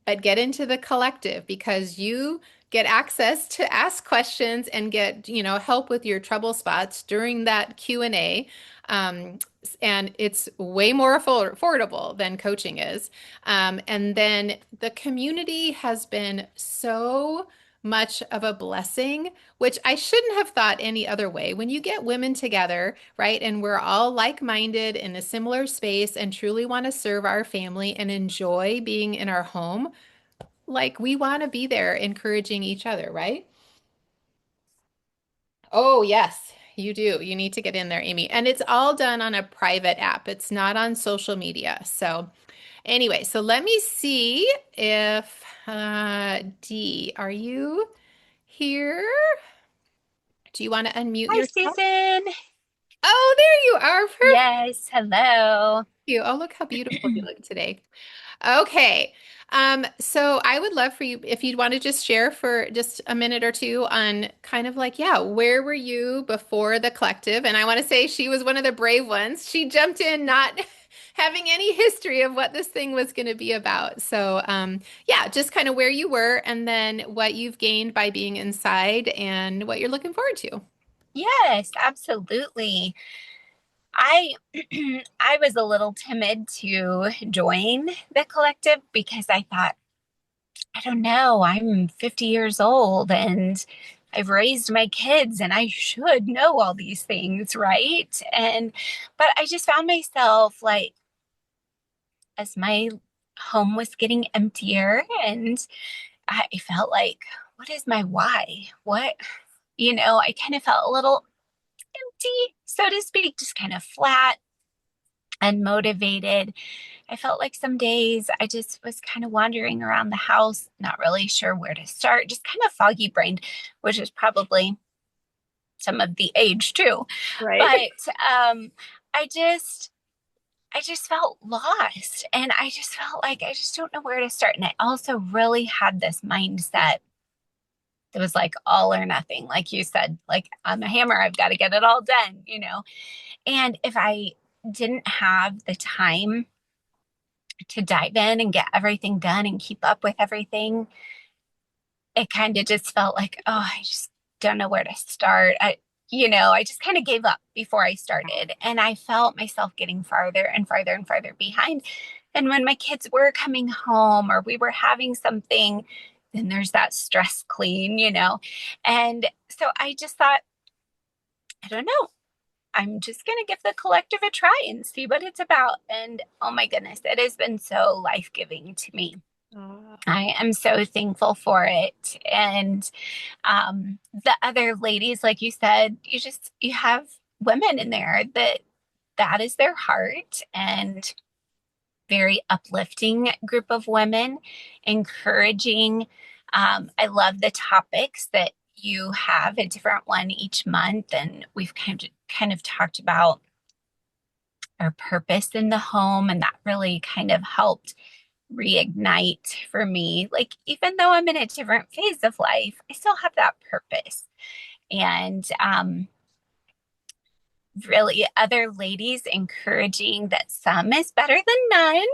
but get into the collective because you get access to ask questions and get, help with your trouble spots during that Q&A. Um, and it's way more affordable than coaching is. And then the community has been so much of a blessing, which I shouldn't have thought any other way. When you get women together, right, and we're all like-minded in a similar space and truly want to serve our family and enjoy being in our home, like we want to be there encouraging each other, right? Oh, yes, you do. You need to get in there, Amy. And it's all done on a private app. It's not on social media. So, anyway, so let me see if Dee, are you here? Do you want to unmute Hi, yourself? Susan. Oh, there you are. Perfect. Yes, hello. You. Oh, look how beautiful you look today. Okay. So I would love for you if you'd want to just share for just a minute or two on kind of like, yeah, where were you before the collective? And I want to say she was one of the brave ones. She jumped in not having any history of what this thing was going to be about. So, yeah, just kind of where you were and then what you've gained by being inside and what you're looking forward to. Yes, absolutely. I I was a little timid to join the collective because I thought, I don't know, I'm 50 years old and I've raised my kids and I should know all these things, right? But I just found myself like as my home was getting emptier and I felt like, what is my why? I kind of felt a little empty, so to speak, just kind of flat, unmotivated. I felt like some days I just was kind of wandering around the house, not really sure where to start, just kind of foggy brained, which is probably some of the age too. Right. But um, I just I just felt lost and I just felt like I just don't know where to start. And I also really had this mindset that was like all or nothing. Like you said, like I'm a hammer, I've got to get it all done. And if I didn't have the time to dive in and get everything done and keep up with everything, it kind of just felt like, oh, I just don't know where to start. I just kind of gave up before I started. And I felt myself getting farther and farther and farther behind. And when my kids were coming home or we were having something, then there's that stress clean. And so I just thought, I don't know. I'm just going to give the collective a try and see what it's about. And oh my goodness, it has been so life giving to me. I am so thankful for it. And the other ladies, like you said, you have women in there that is their heart and very uplifting group of women, encouraging. I love the topics that you have a different one each month, and we've kind of talked about our purpose in the home, and that really kind of helped reignite for me. Like, even though I'm in a different phase of life, I still have that purpose. And really, other ladies encouraging that some is better than none.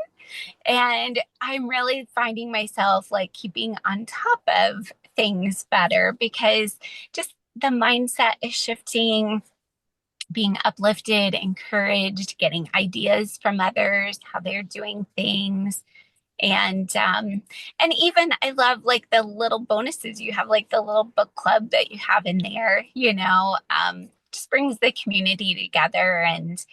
And I'm really finding myself like keeping on top of things better because just the mindset is shifting, being uplifted, encouraged, getting ideas from others, how they're doing things. And even I love like the little bonuses you have, like the little book club that you have in there, just brings the community together and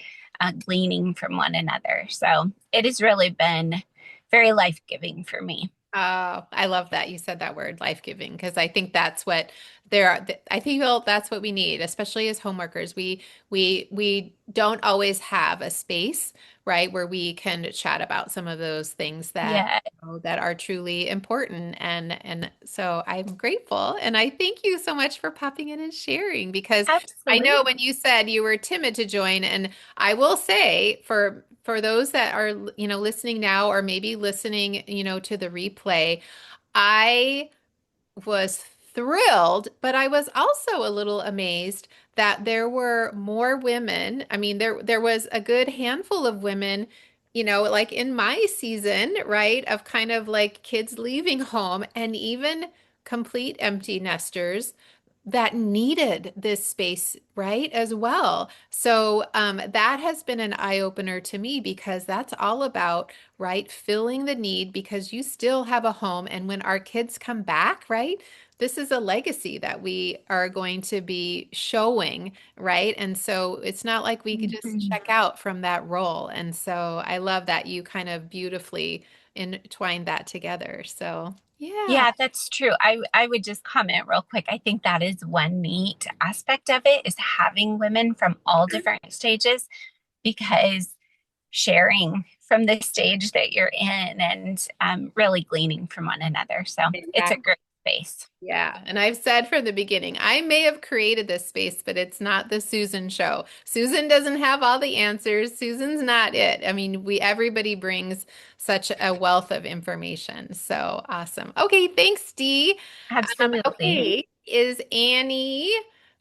gleaning from one another. So it has really been very life-giving for me. Oh, I love that you said that word, life-giving, because I think that's what there are. I think well, that's what we need, especially as homeworkers. We don't always have a space, right, where we can chat about some of those things that Yeah, that are truly important. And so I'm grateful, and I thank you so much for popping in and sharing because I know absolutely. when you said you were timid to join, and I will say for those that are, listening now or maybe listening, to the replay, I was thrilled, but I was also a little amazed that there were more women. I mean, there was a good handful of women, like in my season, right, of kind of like kids leaving home and even complete empty nesters that needed this space, right, as well. So that has been an eye opener to me because that's all about, right, filling the need because you still have a home. And when our kids come back, right, this is a legacy that we are going to be showing, right? And so it's not like we could just Mhm. check out from that role. And so I love that you kind of beautifully entwined that together. So, yeah. Yeah, that's true. I would just comment real quick. I think that is one neat aspect of it is having women from all different stages because sharing from the stage that you're in and really gleaning from one another. So it's a Exactly. great space. Yeah, and I've said from the beginning, I may have created this space, but it's not the Susan show. Susan doesn't have all the answers. Susan's not it. I mean, everybody brings such a wealth of information. So awesome. Okay, thanks, Dee. Absolutely. Okay, is Annie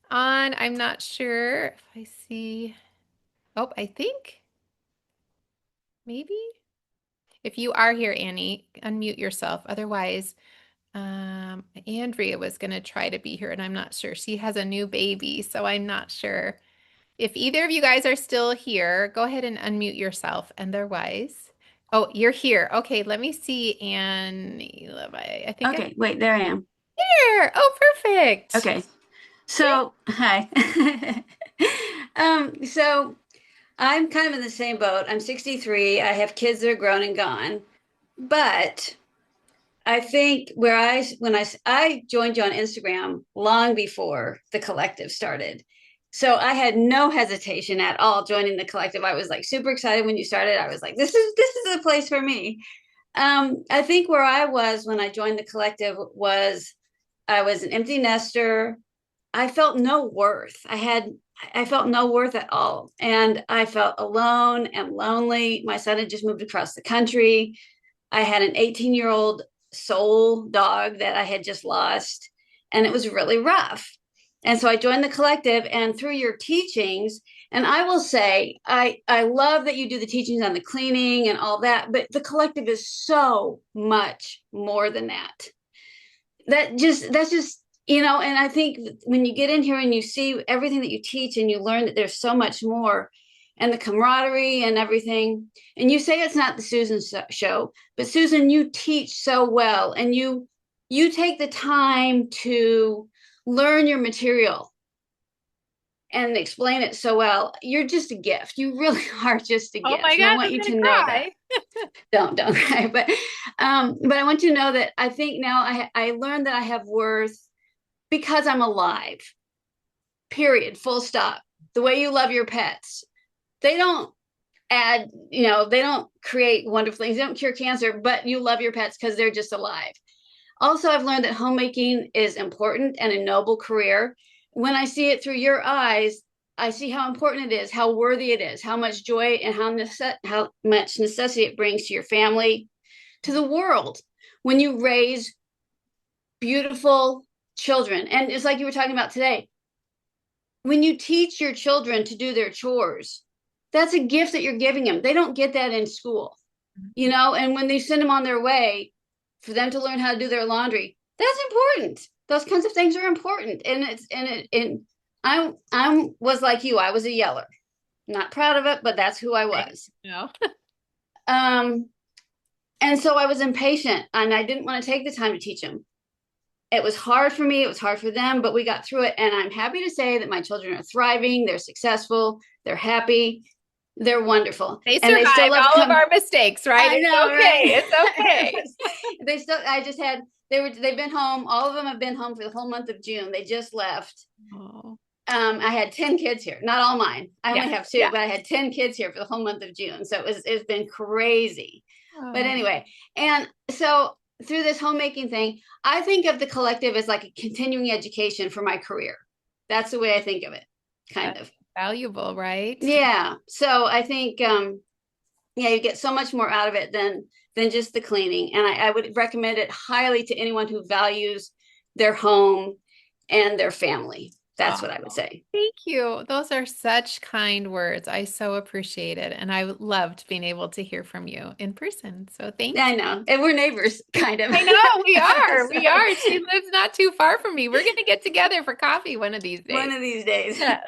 on? I'm not sure if I see. Oh, I think maybe. If you are here, Annie, unmute yourself. Otherwise, Andrea was going to try to be here, and I'm not sure. She has a new baby, so I'm not sure. If either of you guys are still here, go ahead and unmute yourself. Otherwise, oh, you're here. Okay, let me see. Annie, I think I'm Okay, wait, there I am. here. Oh, perfect. Okay. So, hi. So I'm kind of in the same boat. I'm 63. I have kids that are grown and gone. But I think when I joined you on Instagram long before the collective started. So I had no hesitation at all joining the collective. I was like super excited when you started. I was like, this is a place for me. I think where I was when I joined the collective was I was an empty nester. I felt no worth. I felt no worth at all. And I felt alone and lonely. My son had just moved across the country. I had an 18-year-old soul dog that I had just lost, and it was really rough. And so I joined the collective, and through your teachings, and I will say, I love that you do the teachings on the cleaning and all that, but the collective is so much more than that. That's just and I think when you get in here and you see everything that you teach and you learn that there's so much more and the camaraderie and everything, and you say it's not the Susan show, but Susan, you teach so well, and you take the time to learn your material and explain it so well. You're just a gift. You really are just a Oh my gift, and I gosh, want I'm you gonna to know that. cry. Don't cry, but I want you to know that I think now I learned that I have worth because I'm alive. Period. Full stop. The way you love your pets, they don't they don't create wonderful things. They don't cure cancer, but you love your pets because they're just alive. Also, I've learned that homemaking is important and a noble career. When I see it through your eyes, I see how important it is, how worthy it is, how much joy and how much necessity it brings to your family, to the world when you raise beautiful children. And it's like you were talking about today. When you teach your children to do their chores, that's a gift that you're giving them. They don't get that in school, and when they send them on their way for them to learn how to do their laundry, that's important. Those kinds of things are important. And it's and it and I was like you, I was a yeller. Not proud of it, but that's who I Okay. was. No. Um, and so I was impatient and I didn't want to take the time to teach them. It was hard for me, it was hard for them, but we got through it. And I'm happy to say that my children are thriving, they're successful, they're happy, they're wonderful, They and they still survived love to all of come. our mistakes, right? I It's know, okay. right? It's okay. They still, I just had, they've been home, all of them have been home for the whole month of June. They just left. Oh, I had 10 kids here, not all mine. I yeah. only have two, Yeah. but I had 10 kids here for the whole month of June. So it's been crazy. But Oh, anyway, and so through this homemaking thing, I think of the collective as like a continuing education for my career. That's the way I think of it, kind that's of. valuable, right? Yeah. So I think yeah, you get so much more out of it than just the cleaning. And I would recommend it highly to anyone who values their home and their family. That's Oh, what I would say. thank you. Those are such kind words. I so appreciate it. And I loved being able to hear from you in person. So thank I you. know. And we're neighbors, kind of. I know we are. So, We are. She lives not too far from me. We're going to get together for coffee one of these one days. of these days. Yes.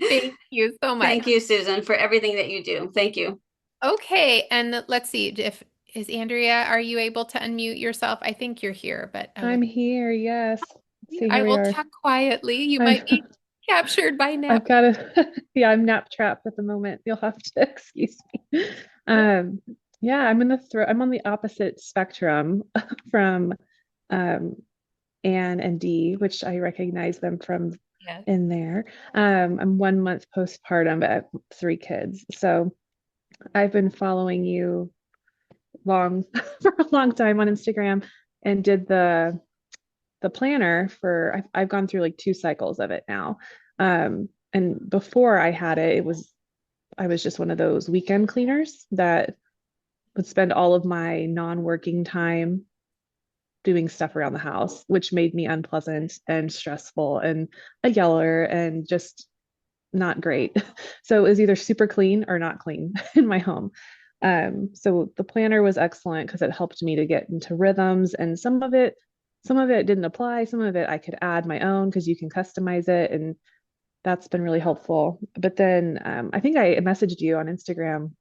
Thank you so much. Thank you, Susan, for everything that you do. Thank you. Okay, and let's see if is Andrea, are you able to unmute yourself? I think you're here, but I'm here, yes. Let's see, I here we will are. talk quietly. You I'm might be captured by I've nap. got a yeah, I'm nap trapped at the moment. You'll have to excuse me. Um, yeah, I'm on the opposite spectrum from um Anne and Dee, which I recognize them from Yes. in there. I'm 1 month postpartum, but I have 3 kids. So I've been following you long for a long time on Instagram and did the planner for I've gone through like 2 cycles of it now. And before I had it, I was just one of those weekend cleaners that would spend all of my non-working time doing stuff around the house, which made me unpleasant and stressful and a yeller and just not great. So it was either super clean or not clean in my home. So the planner was excellent because it helped me to get into rhythms, and some of it didn't apply. Some of it I could add my own because you can customize it, and that's been really helpful. But then I think I messaged you on Instagram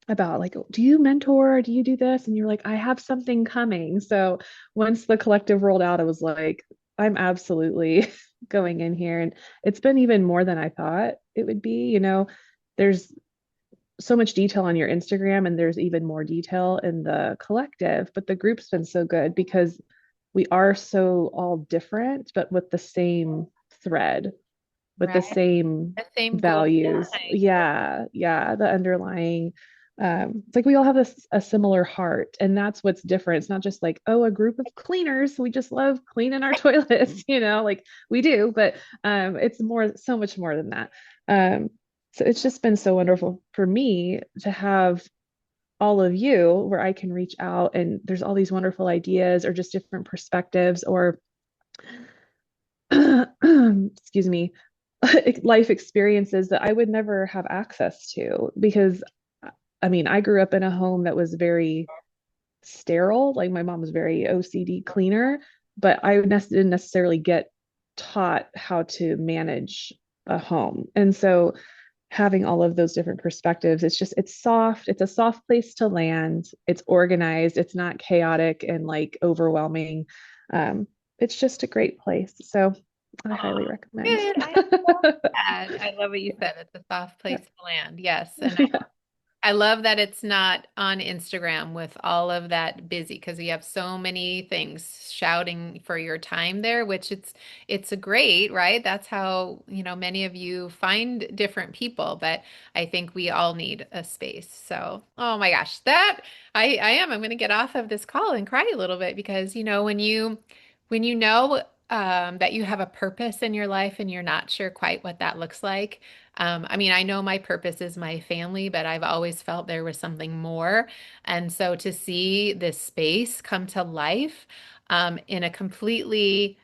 about like, do you mentor? Do you do this? And you're like, I have something coming. So once the collective rolled out, I was like, I'm absolutely going in here. And it's been even more than I thought it would be. There's so much detail on your Instagram, and there's even more detail in the collective. But the group's been so good because we are so all different, but with the same thread, with the Right. same The same goal. values. Yeah, yeah, the underlying. It's like we all have a similar heart, and that's what's different. It's not just like, oh, a group of cleaners. We just love cleaning our toilets, like we do, but it's so much more than that. So it's just been so wonderful for me to have all of you where I can reach out and there's all these wonderful ideas or just different perspectives or excuse me, life experiences that I would never have access to because I mean, I grew up in a home that was very sterile. Like my mom was very OCD cleaner, but didn't necessarily get taught how to manage a home. And so having all of those different perspectives, it's soft, it's a soft place to land, it's organized, it's not chaotic and like overwhelming. Um, it's just a great place. So I highly Oh, recommend. good. I love that. I love what you said. It's a soft place to land. Yes. And Yeah. I love that it's not on Instagram with all of that busy because you have so many things shouting for your time there, which it's a great, right? That's how, many of you find different people, but I think we all need a space. So, oh my gosh, I'm going to get off of this call and cry a little bit because, when you know that you have a purpose in your life and you're not sure quite what that looks like. I mean, I know my purpose is my family, but I've always felt there was something more. And so to see this space come to life in a completely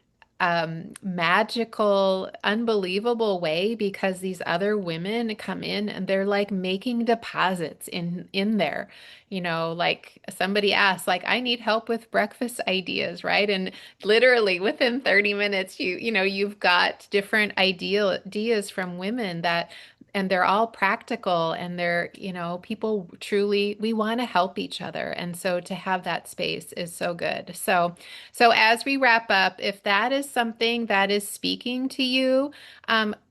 magical, unbelievable way because these other women come in and they're like making deposits in there. Like somebody asked, like, I need help with breakfast ideas, right? And literally within 30 minutes, you've got different ideas from women that and they're all practical, and they're, people truly, we want to help each other. And so to have that space is so good. So as we wrap up, if that is something that is speaking to you,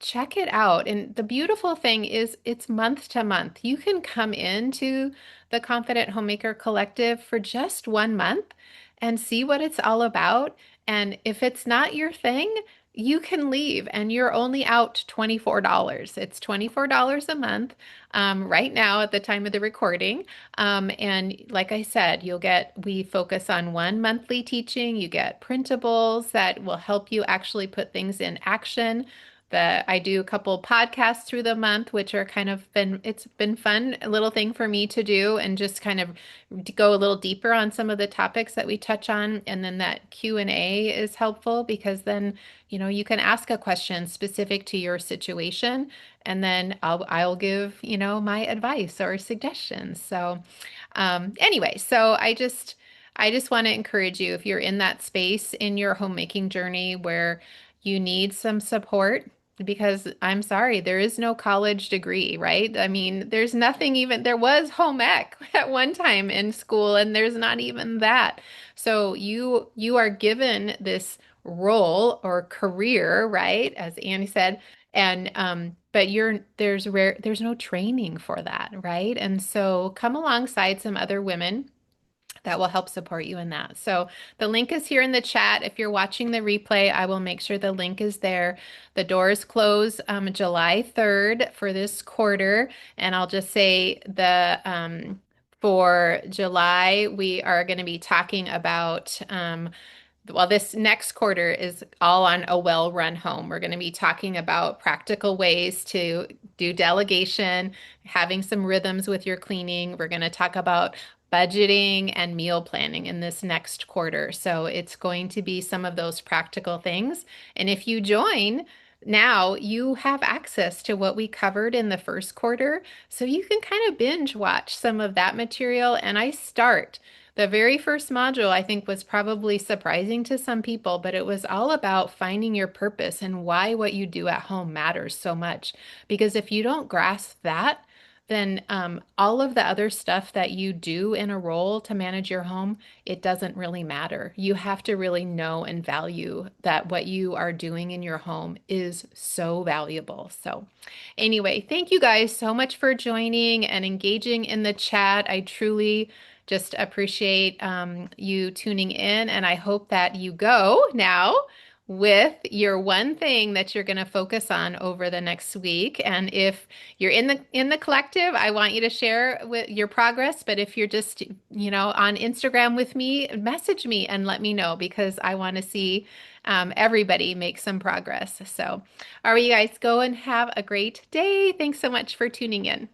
check it out. And the beautiful thing is it's month to month. You can come into the Confident Homemaker Collective for just 1 month and see what it's all about. And if it's not your thing, you can leave and you're only out $24. It's $24 a month right now at the time of the recording. And like I said, we focus on one monthly teaching. You get printables that will help you actually put things in action. I do a couple podcasts through the month, which are it's been fun, a little thing for me to do and just kind of to go a little deeper on some of the topics that we touch on. And then that Q&A is helpful because then, you can ask a question specific to your situation, and then I'll give, my advice or suggestions. So anyway, I just want to encourage you if you're in that space in your homemaking journey where you need some support, because I'm sorry, there is no college degree, right? I mean, there's nothing even, there was home ec at one time in school, and there's not even that. So you are given this role or career, right? As Annie said, and but there's no training for that, right? And so come alongside some other women that will help support you in that. So the link is here in the chat. If you're watching the replay, I will make sure the link is there. The doors close July 3rd for this quarter, and I'll just say for July we are going to be talking about well, this next quarter is all on a well-run home. We're going to be talking about practical ways to do delegation, having some rhythms with your cleaning. We're going to talk about budgeting and meal planning in this next quarter. So it's going to be some of those practical things. And if you join, now you have access to what we covered in the first quarter. So you can kind of binge watch some of that material. And the very first module, I think, was probably surprising to some people, but it was all about finding your purpose and why what you do at home matters so much. Because if you don't grasp that, then all of the other stuff that you do in a role to manage your home, it doesn't really matter. You have to really know and value that what you are doing in your home is so valuable. So anyway, thank you guys so much for joining and engaging in the chat. I truly just appreciate you tuning in, and I hope that you go now with your one thing that you're going to focus on over the next week. And if you're in the collective, I want you to share with your progress. But if you're just, on Instagram with me, message me and let me know, because I want to see everybody make some progress. So, all right, you guys, go and have a great day. Thanks so much for tuning in.